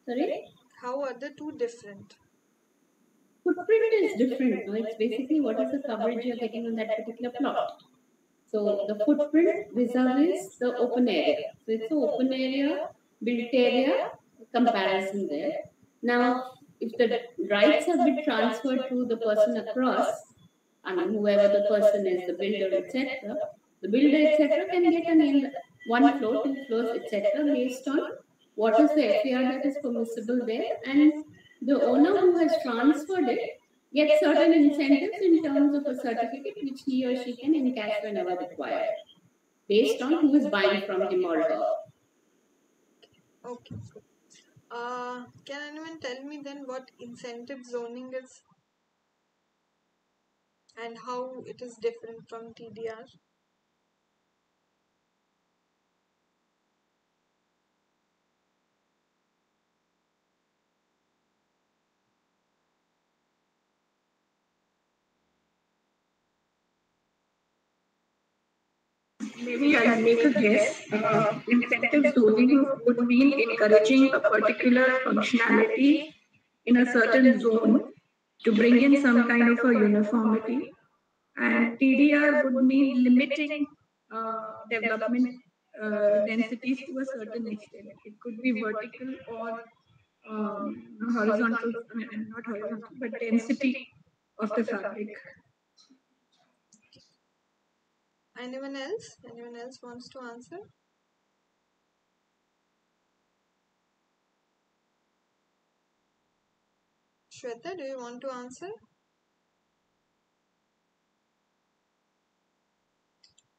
Sorry? How are the two different? Footprint is different, no? It's basically what is the coverage you're getting on that particular plot. So the footprint vis-a-vis the open area. So it's the open area, built area comparison there. Now, if the rights have been transferred to the person across, I mean, whoever the person is, the builder, etc., the builder, etc., can get an one floor, two floors, etc., based on what is the FAR that is permissible there, and the owner who has transferred it gets certain incentives in terms of a certificate which he or she can encash whenever required, based on who is buying from him or her. Okay. Can anyone tell me then what incentive zoning is? and how it is different from TDR? Maybe I'll make a guess. Incentive zoning would mean encouraging a particular functionality in a certain zone to bring in some kind of a uniformity. And TDR would mean limiting development densities to a certain extent. It could be vertical or horizontal, I mean, not horizontal, but density of the fabric. Anyone else? Anyone else wants to answer? Shweta, do you want to answer?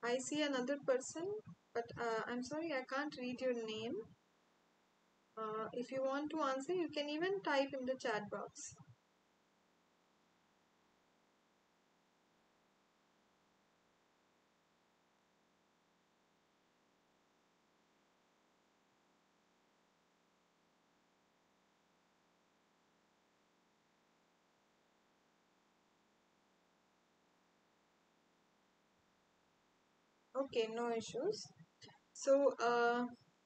I see another person, but I'm sorry, I can't read your name. If you want to answer, you can even type in the chat box. Okay, no issues. So,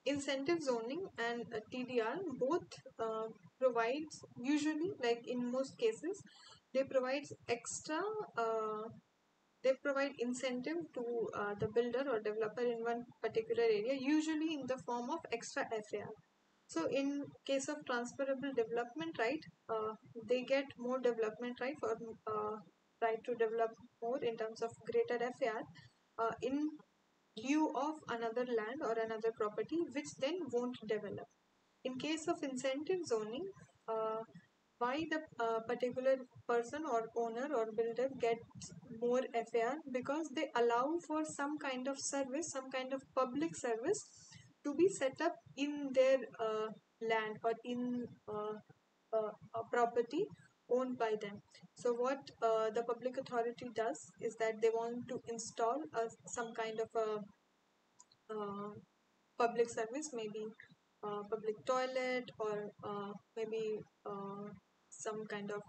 incentive zoning and TDR both provides, usually, like in most cases, they provide extra. They provide incentive to the builder or developer in one particular area, usually in the form of extra FAR. So in case of transferable development right, they get more development right for right to develop more in terms of greater FAR in lieu of another land or another property which then won't develop. In case of incentive zoning, why the particular person or owner or builder gets more FAR? Because they allow for some kind of service, some kind of public service to be set up in their land or in a property owned by them. So what the public authority does is that they want to install some kind of a public service, maybe public toilet or maybe some kind of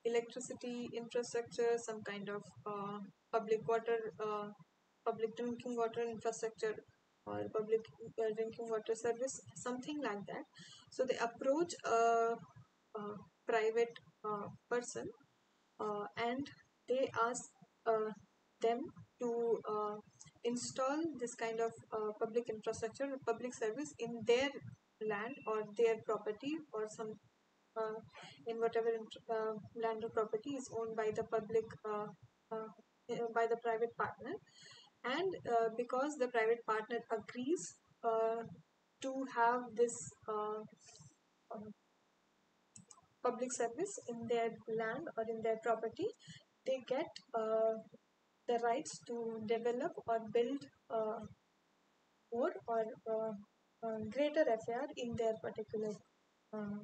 electricity infrastructure, some kind of public water, public drinking water infrastructure, or public drinking water service, something like that. So they approach a private person and they ask uh, them to install this kind of public infrastructure or public service in their land or their property or some uh, in whatever land or property is owned by the public uh, by the private partner, and because the private partner agrees to have this uh, public service in their land or in their property, they get the rights to develop or build more or greater FAR in their particular uh,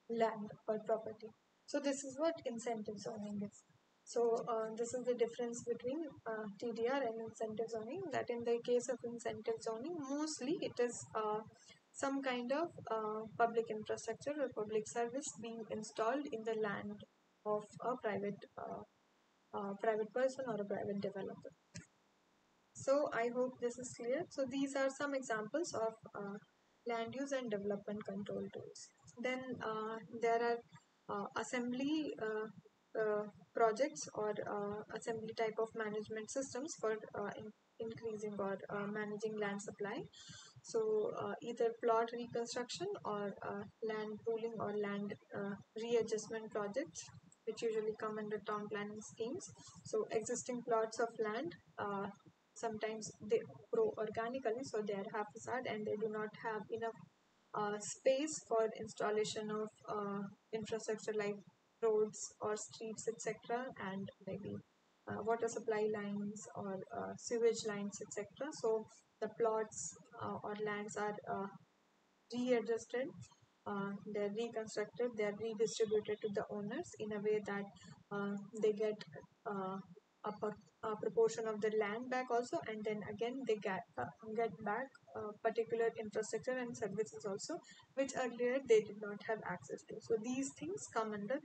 land or property. So this is what incentive zoning is. So this is the difference between TDR and incentive zoning. That in the case of incentive zoning, mostly it is some kind of public infrastructure or public service being installed in the land of a private person or a private developer. So I hope this is clear. So these are some examples of land use and development control tools. Then there are assembly projects or assembly type of management systems for increasing or managing land supply. So either plot reconstruction or land pooling or land readjustment projects, which usually come under town planning schemes. So existing plots of land, sometimes they grow organically, so they are haphazard and they do not have enough space for installation of infrastructure like roads or streets, etc., and maybe water supply lines or sewage lines, etc. So the plots or lands are readjusted, they're reconstructed, they're redistributed to the owners in a way that they get a, a proportion of the land back also, and then again they get back particular infrastructure and services also, which earlier they did not have access to. So these things come under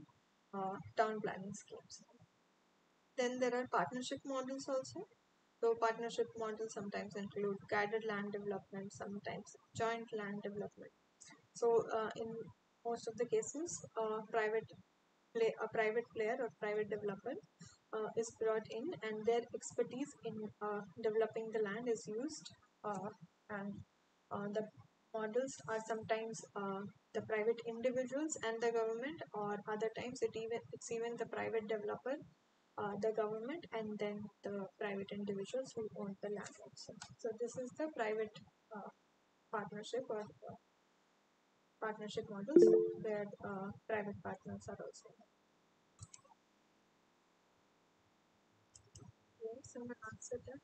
town planning schemes. Then there are partnership models also. So partnership models sometimes include guided land development, sometimes joint land development. So in most of the cases, a private player or private developer is brought in, and their expertise in developing the land is used, and the models are sometimes the private individuals and the government, or other times it's even the private developer, the government, and then the private individuals who own the land also. So this is the private partnership or partnership models where private partners are also. Yes, I'm going to answer that.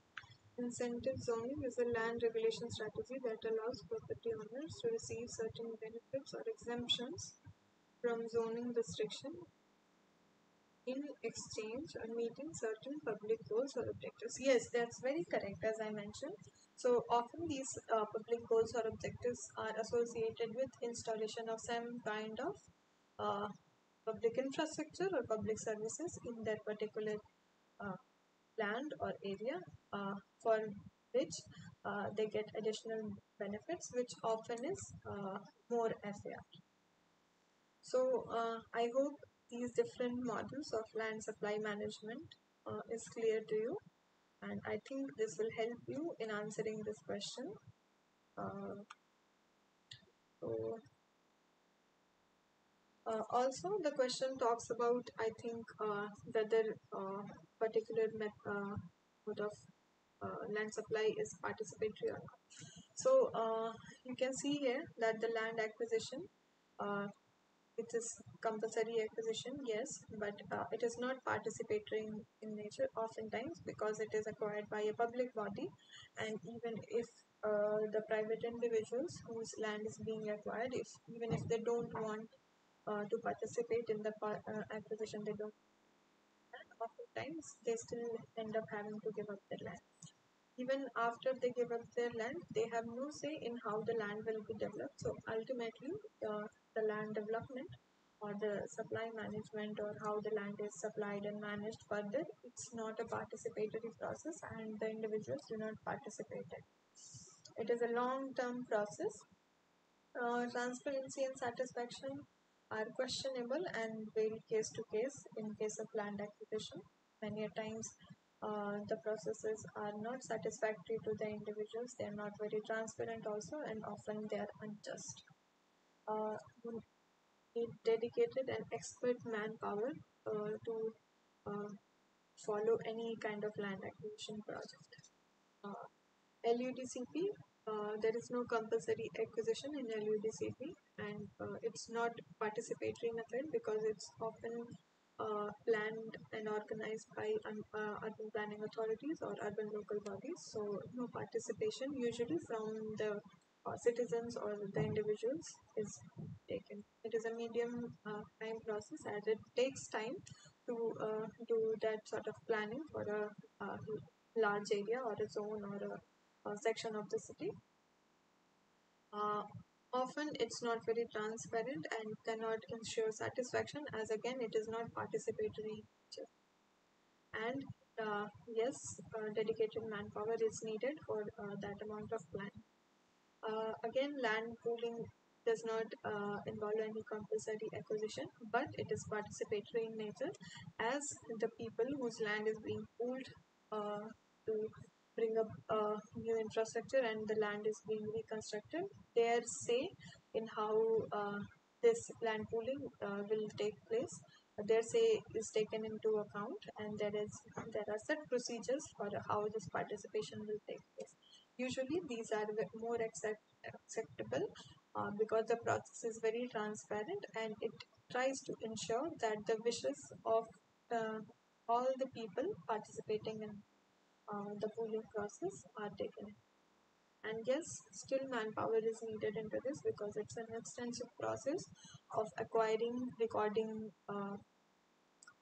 Incentive zoning is a land regulation strategy that allows property owners to receive certain benefits or exemptions from zoning restriction in exchange on meeting certain public goals or objectives. Yes, that's very correct, as I mentioned. So often these public goals or objectives are associated with installation of some kind of uh, public infrastructure or public services in that particular uh, land or area, for which they get additional benefits, which often is more FAR. So I hope these different models of land supply management is clear to you, and I think this will help you in answering this question. So also the question talks about, I think, whether particular mode of land supply is participatory or not. So you can see here that the land acquisition, uh, it is compulsory acquisition, yes, but it is not participatory in nature oftentimes, because it is acquired by a public body, and even if the private individuals whose land is being acquired, if even if they don't want to participate in the acquisition, they don't, and oftentimes they still end up having to give up their land. Even after they give up their land, they have no say in how the land will be developed. So ultimately, the land development or the supply management, or how the land is supplied and managed further, it's not a participatory process, and the individuals do not participate in. It is a long-term process. Transparency and satisfaction are questionable and vary case to case in case of land acquisition. Many a times, the processes are not satisfactory to the individuals, they are not very transparent also, and often they are unjust. You need dedicated and expert manpower to uh, follow any kind of land acquisition project. Uh, LUDCP, there is no compulsory acquisition in LUDCP, and it's not participatory method because it's often planned and organized by urban planning authorities or urban local bodies. So no participation usually from the citizens or the individuals is taken. It is a medium time process, as it takes time to do that sort of planning for a large area or a zone or a section of the city. Uh, Often it's not very transparent and cannot ensure satisfaction, as again it is not participatory. And yes, dedicated manpower is needed for that amount of planning. Again, land pooling does not involve any compulsory acquisition, but it is participatory in nature, as the people whose land is being pooled to bring up new infrastructure and the land is being reconstructed, their say in how this land pooling will take place, their say is taken into account, and there are set procedures for how this participation will take place. Usually, these are more acceptable because the process is very transparent, and it tries to ensure that the wishes of uh, all the people participating in the pooling process are taken. And yes, still manpower is needed into this because it's an extensive process of acquiring, recording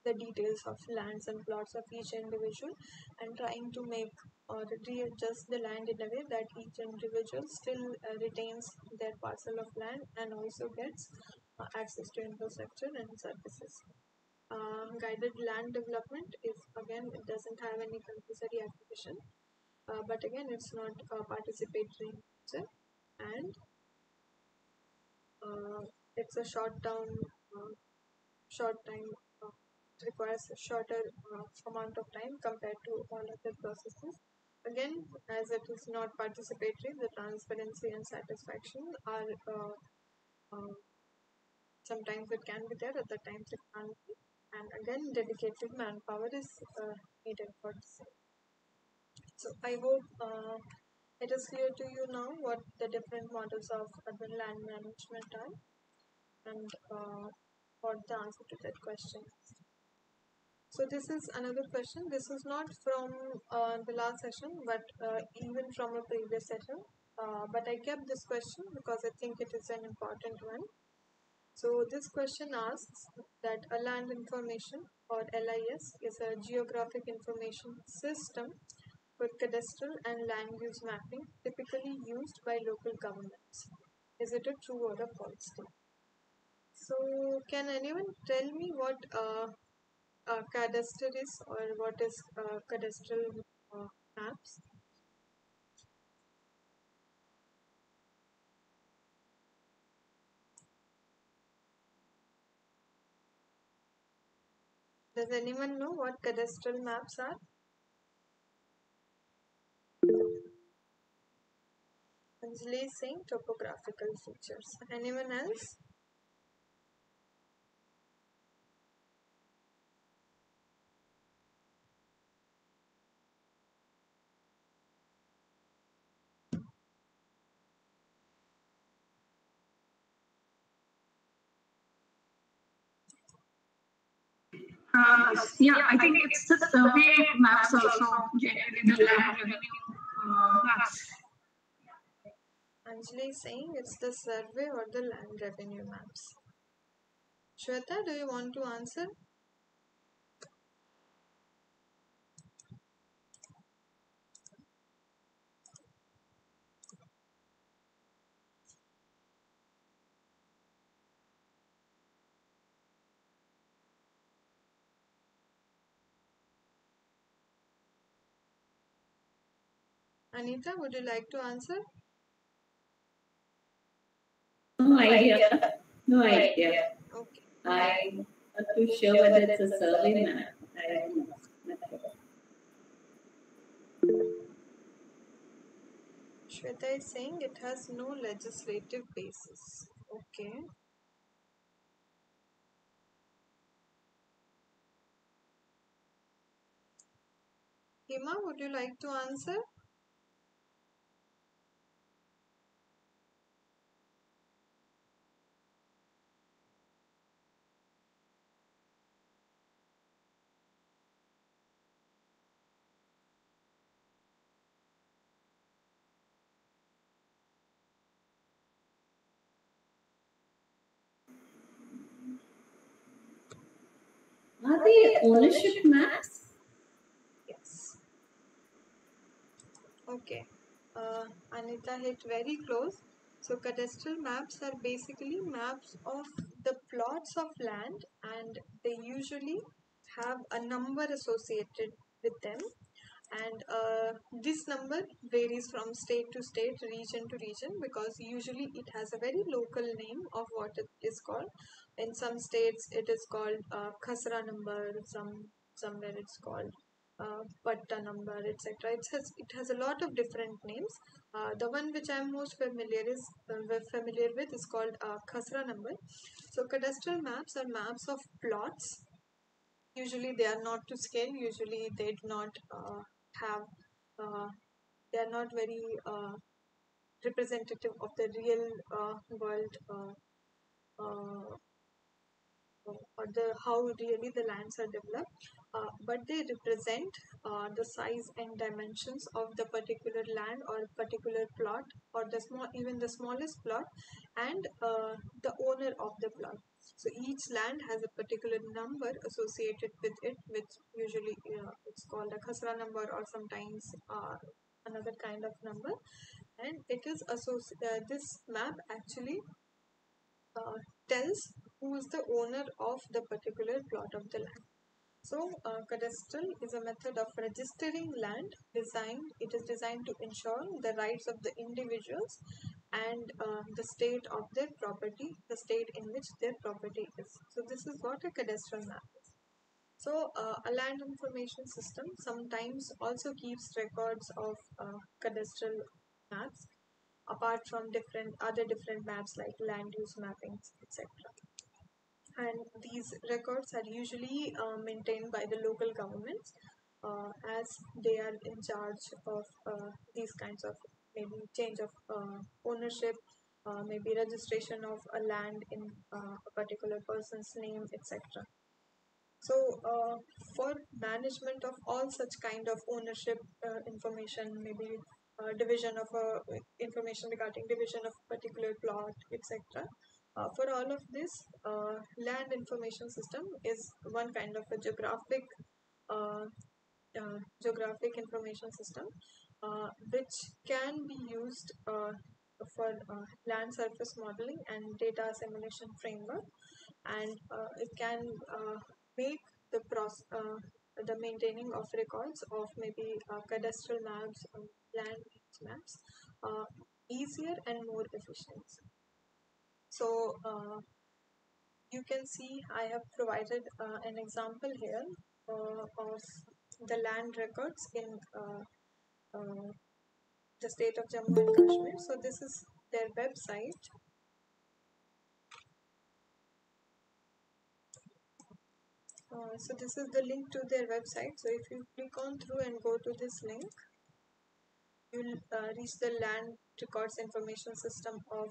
the details of lands and plots of each individual and trying to make or readjust the land in a way that each individual still retains their parcel of land and also gets access to infrastructure and services. Guided land development is again, it doesn't have any compulsory acquisition, but again it's not participatory in nature, and it's a short time, it requires a shorter amount of time compared to all other processes. Again, as it is not participatory, the transparency and satisfaction are sometimes it can be there, other times it can't be. And again, dedicated manpower is needed for this. So I hope it is clear to you now what the different models of urban land management are and what the answer to that question is. So this is another question. This is not from the last session, but even from a previous session. But I kept this question because I think it is an important one. So this question asks that a land information or LIS is a geographic information system with cadastral and land use mapping typically used by local governments. Is it a true or a false statement? So can anyone tell me what cadastre is or what is cadastral maps? Does anyone know what cadastral maps are? Anjali is saying topographical features. Anyone else? Yeah, I think it's the survey maps also, generally the land revenue maps. Anjali is saying it's the survey or the land revenue maps. Shweta, do you want to answer? Anita, would you like to answer? No idea. No idea. Okay. I'm not too sure whether it's a survey map. I don't know. Not sure. Shweta is saying it has no legislative basis. Okay. Hima, would you like to answer? Are they ownership maps? Yes. Okay. Anita hit very close. So cadastral maps are basically maps of the plots of land, and they usually have a number associated with them, and this number varies from state to state, region to region, because usually it has a very local name of what it is called. In some states it is called khasra number, somewhere it's called patta number, etc. It has a lot of different names. The one which I'm most familiar with is called khasra number. So cadastral maps are maps of plots. Usually they are not to scale. Usually they do not have they are not very representative of the real world, or the how really the lands are developed, but they represent the size and dimensions of the particular land or particular plot, or even the smallest plot, and the owner of the plot. So each land has a particular number associated with it, which usually it's called a khasra number, or sometimes another kind of number. And it is this map actually tells who is the owner of the particular plot of the land. So, cadastral is a method of registering land designed. It is designed to ensure the rights of the individuals and the state of their property, the state in which their property is. So, this is what a cadastral map is. So, a land information system sometimes also keeps records of cadastral maps apart from different maps like land use mappings, etc. And these records are usually maintained by the local governments, as they are in charge of these kinds of maybe change of ownership, maybe registration of a land in a particular person's name, etc. So, for management of all such kind of ownership information, maybe division of information regarding division of particular plot, etc. For all of this, land information system is one kind of a uh, geographic information system, which can be used for land surface modeling and data assimilation framework, and it can make the maintaining of records of maybe cadastral maps or land use maps uh, easier and more efficient. So you can see I have provided an example here of the land records in uh, the state of Jammu and Kashmir. So this is their website. So this is the link to their website. So if you click on through and go to this link, you'll reach the land records information system of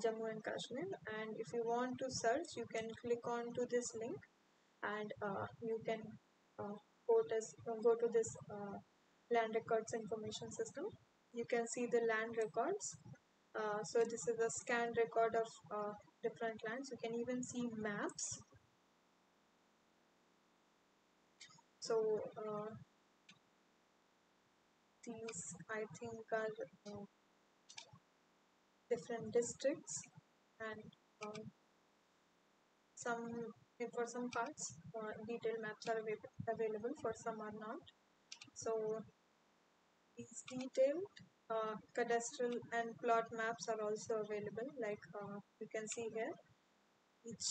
Jammu and Kashmir. And if you want to search, you can click on to this link, and you can uh, go to this land records information system. You can see the land records. So this is a scanned record of different lands. You can even see maps. So these I think are different districts, and some for some parts detailed maps are available, for some are not. So these detailed cadastral and plot maps are also available, like you can see here. Each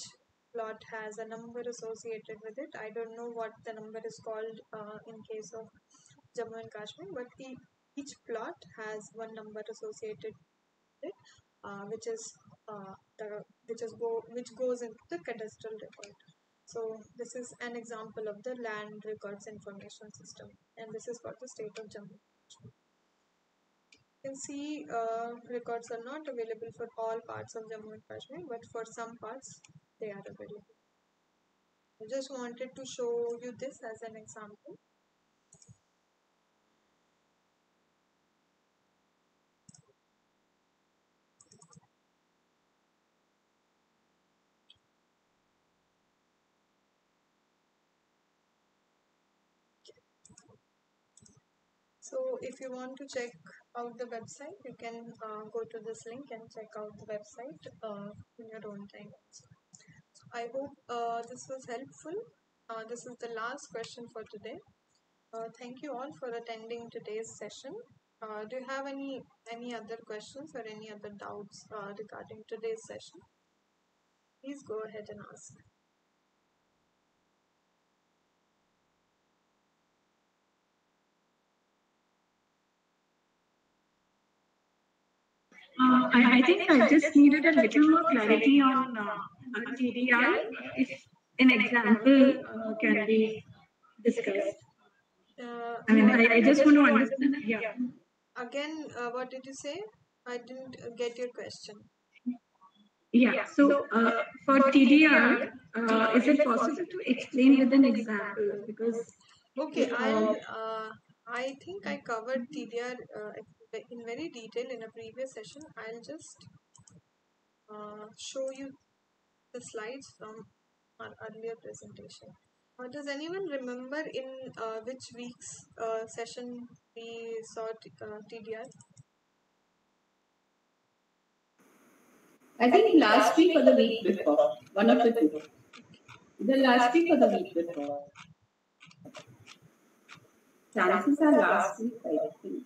plot has a number associated with it. I don't know what the number is called in case of Jammu and Kashmir, but each plot has one number associated with it, which is which goes into the cadastral record. So this is an example of the land records information system, and this is for the state of Jammu and Kashmir. You can see records are not available for all parts of Jammu and Kashmir, but for some parts they are available. I just wanted to show you this as an example. So if you want to check out the website, you can go to this link and check out the website in your own time. I hope this was helpful. This is the last question for today. Thank you all for attending today's session. Do you have any other questions or any other doubts regarding today's session? Please go ahead and ask. I think I just needed a little more clarity on TDI. If an example can be discussed. I mean, I just want to understand. Yeah. Again, what did you say? I didn't get your question. Yeah. So for TDR, is it possible to explain with an example? Because Okay, I think I covered TDR in very detail in a previous session. I'll just show you the slides from our earlier presentation. Does anyone remember in which week's session we saw TDR? I think last week or the week before, one of the two. The last week or the week before. Chances are last week, I think.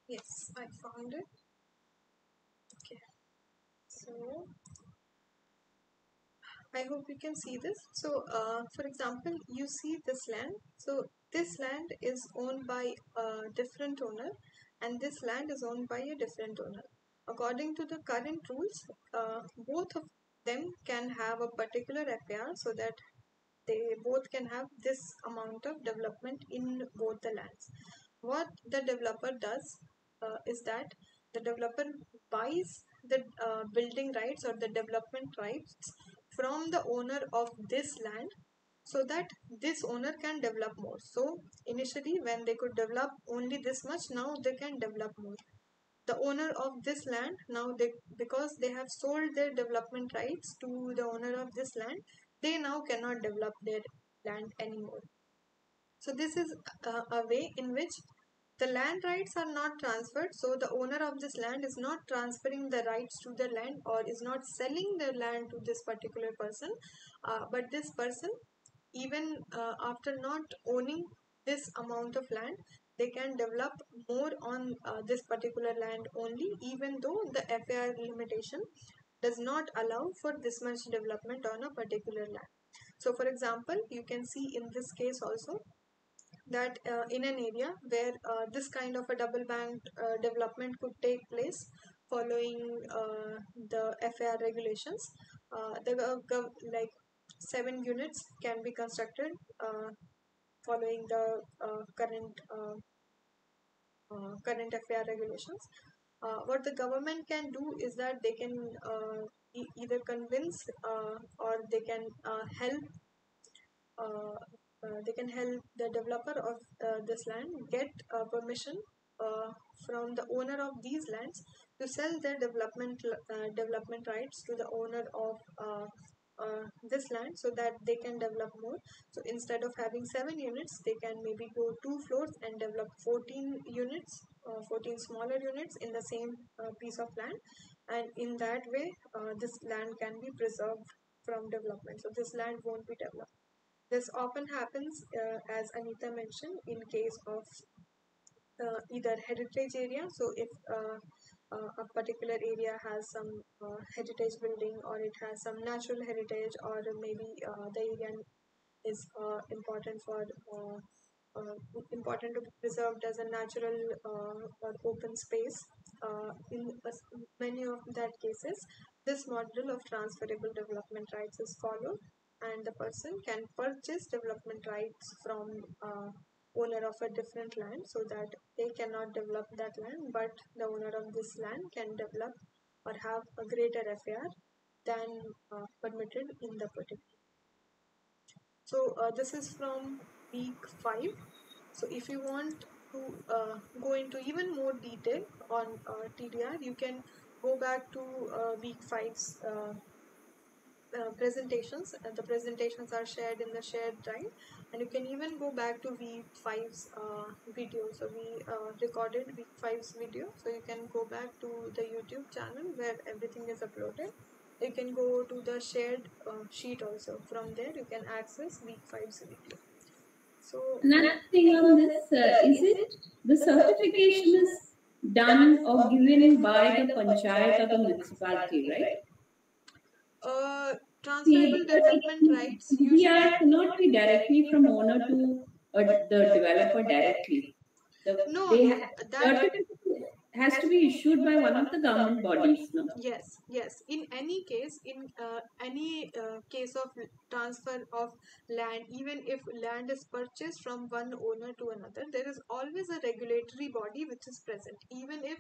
Yes, I found it. Okay, so I hope you can see this. So, for example, you see this land. So, this land is owned by a different owner, and this land is owned by a different owner. According to the current rules, both of them can have a particular FAR so that they both can have this amount of development in both the lands. What the developer does is that the developer buys the building rights or the development rights from the owner of this land so that this owner can develop more. So initially when they could develop only this much, now they can develop more. The owner of this land, now they, because they have sold their development rights to the owner of this land, they now cannot develop their land anymore. So this is a way in which the land rights are not transferred. So the owner of this land is not transferring the rights to the land or is not selling the land to this particular person, but this person, even after not owning this amount of land, they can develop more on this particular land only, even though the FAR limitation does not allow for this much development on a particular land. So for example, you can see in this case also that in an area where this kind of a double banked development could take place following the FAR regulations, like 7 units can be constructed following the current FAR regulations. What the government can do is that they can either convince or uh, they can help the developer of this land get permission from the owner of these lands to sell their development rights to the owner of this land so that they can develop more. So instead of having 7 units, they can maybe go 2 floors and develop 14 units, 14 smaller units in the same piece of land, and in that way this land can be preserved from development. So this land won't be developed. This often happens, as Anita mentioned, in case of either heritage area. So if a particular area has some heritage building, or it has some natural heritage, or maybe the area is important to be preserved as a natural or open space. In many of that cases, this model of transferable development rights is followed, and the person can purchase development rights from owner of a different land, so that they cannot develop that land, but the owner of this land can develop or have a greater FAR than permitted in the particular. So this is from week 5. So if you want to go into even more detail on TDR, you can go back to week 5's presentations. The presentations are shared in the shared drive, and you can even go back to week 5's video. So we recorded week 5's video, so you can go back to the YouTube channel where everything is uploaded. You can go to the shared sheet also. From there you can access week 5's video. So another thing on this, is it the certification is done or given by the panchayat or the municipality, right? Transferable development rights usually cannot be directly from owner to the developer directly. no, that Certificate has to be issued by one of the government bodies, no? yes. In any case, in any case of transfer of land, even if land is purchased from one owner to another, there is always a regulatory body which is present. Even if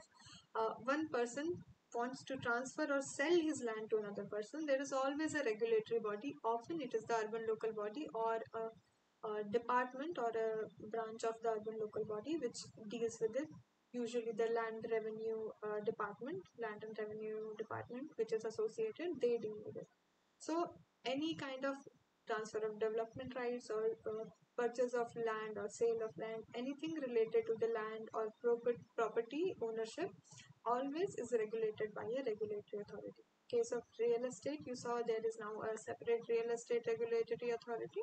one person wants to transfer or sell his land to another person, there is always a regulatory body. Often it is the urban local body, or a department or a branch of the urban local body which deals with it. Usually the land and revenue department, which is associated, they deal with it. So any kind of transfer of development rights, or purchase of land or sale of land, anything related to the land or property ownership, always is regulated by a regulatory authority. Case of real estate, you saw there is now a separate real estate regulatory authority.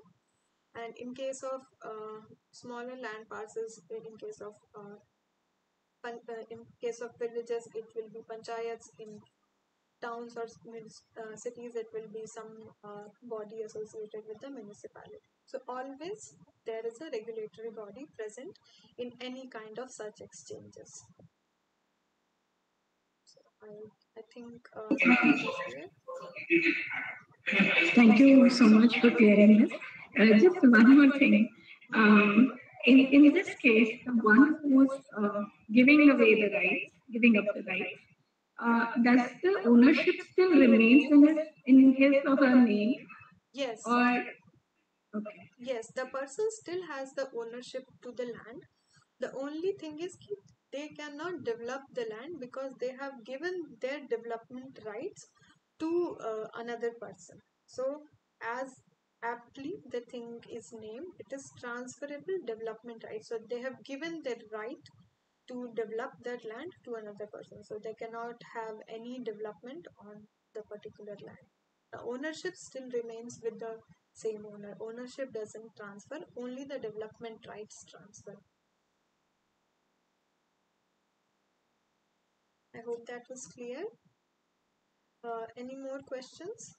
And in case of smaller land parcels, in case of villages, it will be panchayats. In towns or cities, it will be some body associated with the municipality. So always there is a regulatory body present in any kind of such exchanges. So I think that is clear. Thank you so much for clearing this. Just one more thing. In this case, the one who is giving away the rights, giving up the rights, does the ownership still remains in his or her name? Yes. Or okay. Yes, the person still has the ownership to the land. The only thing is they cannot develop the land because they have given their development rights to another person. So as aptly the thing is named, it is transferable development rights. So they have given their right to develop that land to another person. So they cannot have any development on the particular land. The ownership still remains with the same owner. Ownership doesn't transfer, only the development rights transfer. I hope that was clear. Any more questions?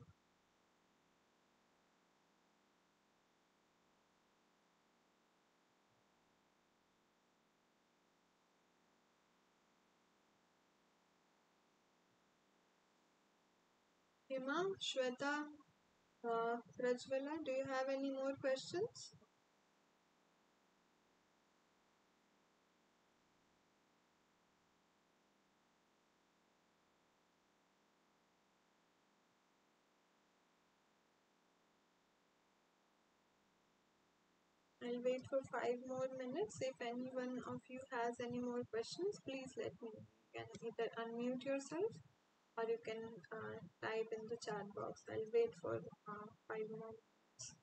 Hima, Shweta, Rajwala, do you have any more questions? I'll wait for 5 more minutes. If any one of you has any more questions, please let me know. You can either unmute yourself or you can type in the chat box. I'll wait for 5 more minutes.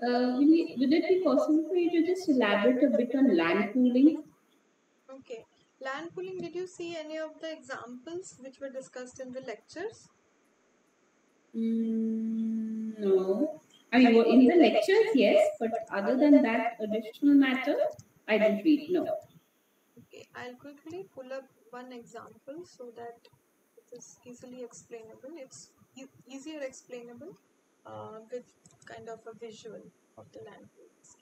Would it be possible for you to just elaborate a bit on land pooling? Okay. Land pooling, did you see any of the examples which were discussed in the lectures? No. I mean, in the lectures, yes, but other than that additional matter, I didn't read. No. Okay, I'll quickly pull up one example so that it is easily explainable. It's easier explainable with kind of a visual of the land pooling scheme.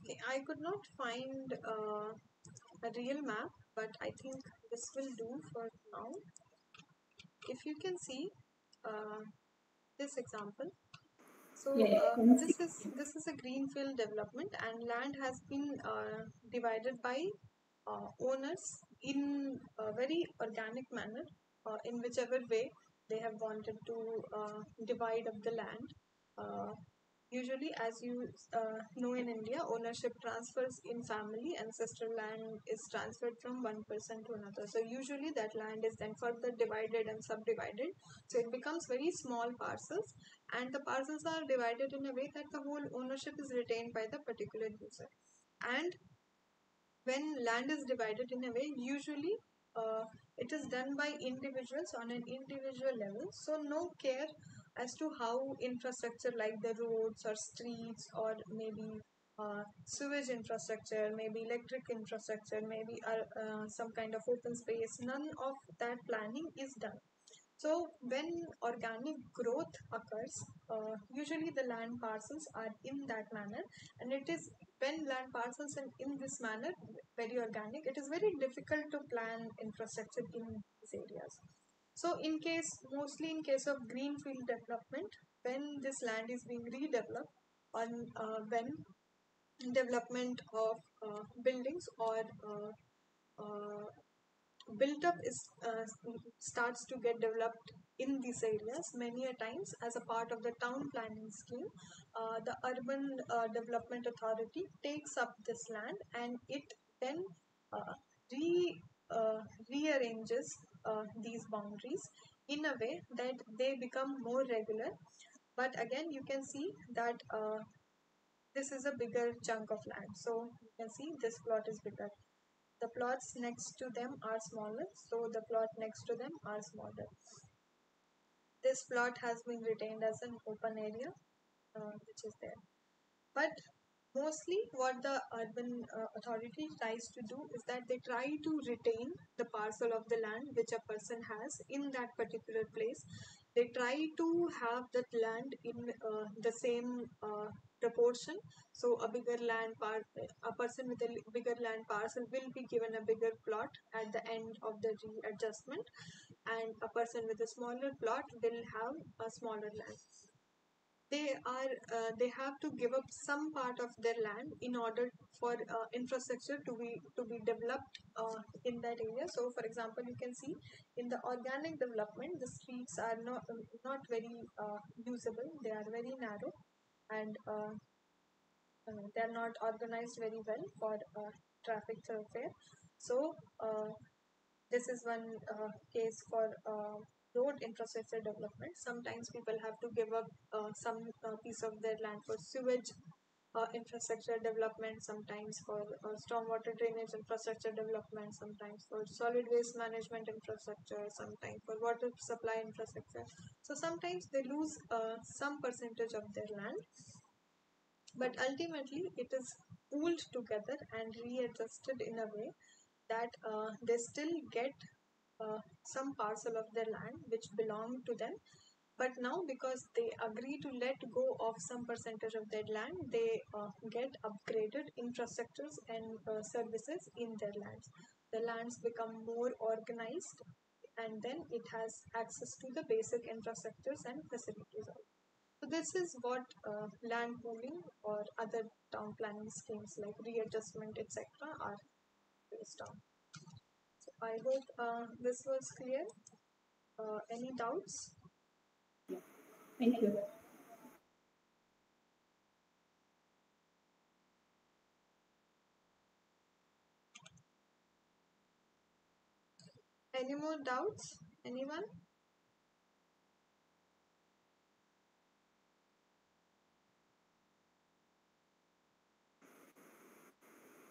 Okay, I could not find a real map, but I think this will do for now. If you can see this example, so this is a greenfield development, and land has been divided by owners in a very organic manner, in whichever way they have wanted to divide up the land. Uh, Usually, as you know, in India, ownership transfers in family, ancestral land is transferred from one person to another. So usually that land is then further divided and subdivided. So it becomes very small parcels, and the parcels are divided in a way that the whole ownership is retained by the particular user. And when land is divided in a way, usually it is done by individuals on an individual level, so no care as to how infrastructure like the roads or streets or maybe sewage infrastructure, maybe electric infrastructure, maybe some kind of open space, none of that planning is done. So when organic growth occurs, usually the land parcels are in that manner, and it is when land parcels are in this manner, very organic, it is very difficult to plan infrastructure in these areas. So mostly in case of greenfield development, when this land is being redeveloped, on when development of buildings or uh, built up is starts to get developed in these areas, many a times as a part of the town planning scheme, the urban development authority takes up this land, and it then uh, re rearranges these boundaries in a way that they become more regular. But again, you can see that this is a bigger chunk of land, so you can see this plot is bigger, the plots next to them are smaller, so the plot next to them are smaller. This plot has been retained as an open area, which is there. But mostly, what the urban authority tries to do is that they try to retain the parcel of the land which a person has in that particular place. They try to have that land in the same proportion. So, a person with a bigger land parcel will be given a bigger plot at the end of the readjustment, and a person with a smaller plot will have a smaller land. They have to give up some part of their land in order for infrastructure to be developed in that area. So for example, you can see in the organic development, the streets are not very usable, they are very narrow, and they are not organized very well for traffic thoroughfare. So this is one case for road infrastructure development. Sometimes people have to give up some piece of their land for sewage infrastructure development, sometimes for stormwater drainage infrastructure development, sometimes for solid waste management infrastructure, sometimes for water supply infrastructure. So sometimes they lose some percentage of their land, but ultimately it is pooled together and readjusted in a way that they still get some parcel of their land which belong to them. But now, because they agree to let go of some percentage of their land, they get upgraded infrastructures and services in their lands. The lands become more organized, and then it has access to the basic infrastructures and facilities. So this is what land pooling or other town planning schemes like readjustment, etc., are based on. So I hope this was clear. Any doubts? Thank you. Any more doubts? Anyone?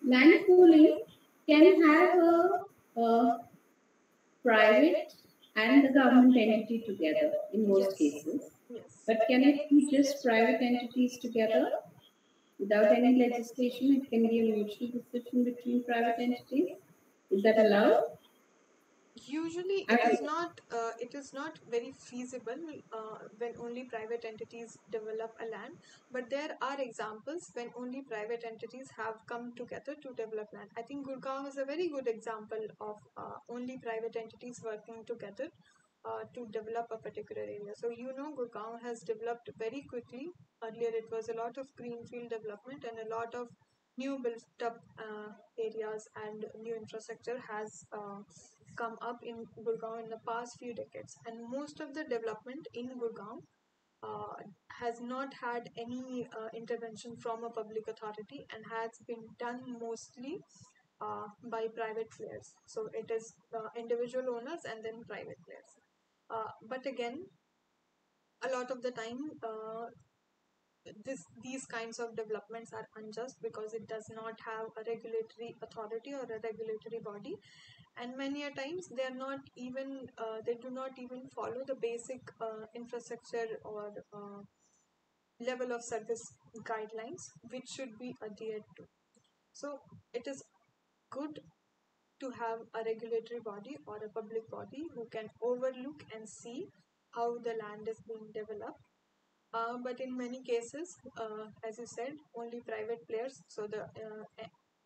Land pooling can have a private and the government entity together in most cases. Yes. But can it be just private entities together without any legislation? It can be a mutual decision between private entities. Is that allowed? Usually it is not very feasible when only private entities develop a land, but there are examples when only private entities have come together to develop land. I think Gurgaon is a very good example of only private entities working together to develop a particular area. So Gurgaon has developed very quickly. Earlier it was a lot of greenfield development and a lot of new built up areas and new infrastructure has come up in Gurgaon in the past few decades, and most of the development in Gurgaon has not had any intervention from a public authority and has been done mostly by private players. So it is individual owners and then private players. But again, a lot of the time, these kinds of developments are unjust because it does not have a regulatory authority or a regulatory body, and many a times they are not even they do not even follow the basic infrastructure or level of service guidelines which should be adhered to. So it is good to have a regulatory body or a public body who can overlook and see how the land is being developed. But in many cases, as you said, only private players, so the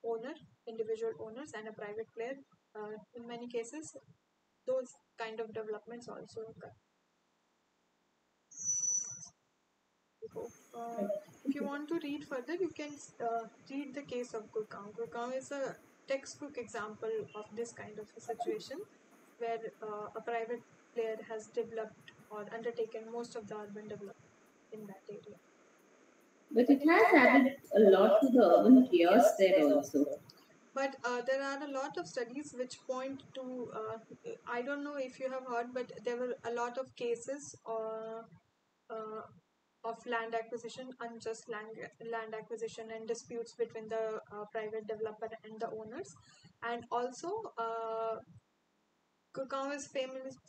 owner, individual owners, and a private player, in many cases, those kind of developments also occur. If you want to read further, you can read the case of Gurgaon. Gurgaon is a textbook example of this kind of a situation where a private player has developed or undertaken most of the urban development in that area. But it has added a lot to the urban chaos there also. But there are a lot of studies which point to, I don't know if you have heard, but there were a lot of cases of land acquisition, unjust land acquisition, and disputes between the private developer and the owners. And also, Gurgaon is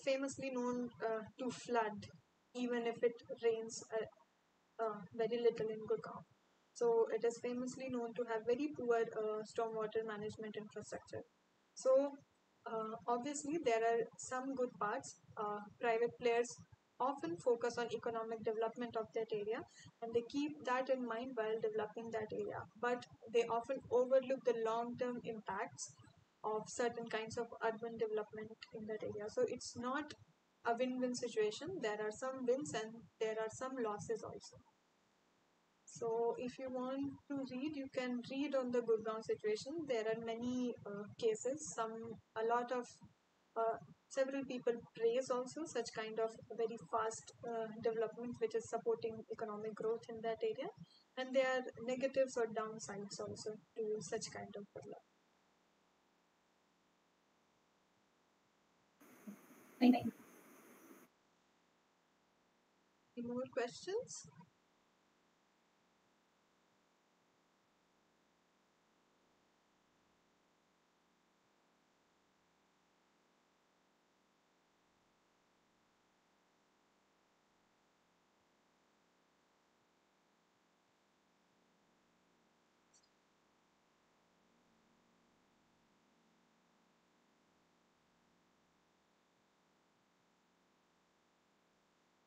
famously known to flood, even if it rains very little in Gurgaon. So it is famously known to have very poor stormwater management infrastructure. So obviously there are some good parts. Private players often focus on economic development of that area and they keep that in mind while developing that area. But they often overlook the long-term impacts of certain kinds of urban development in that area. So it's not a win-win situation. There are some wins and there are some losses also. So if you want to read, you can read on the Gurgaon situation. There are many cases. A lot of several people praise also such kind of very fast development which is supporting economic growth in that area. And there are negatives or downsides also to such kind of development. Thank you. Any more questions?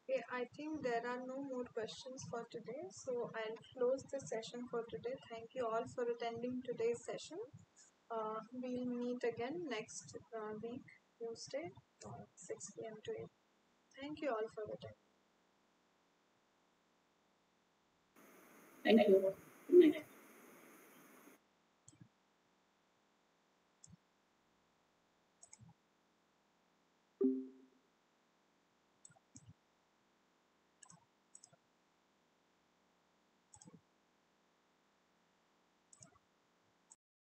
Okay, I think there are no more questions for today, so I'll close the session for today. Thank you all for attending today's session. We'll meet again next week, Tuesday, 6 p.m. to 8. Thank you all for attending. Thank you. Good night.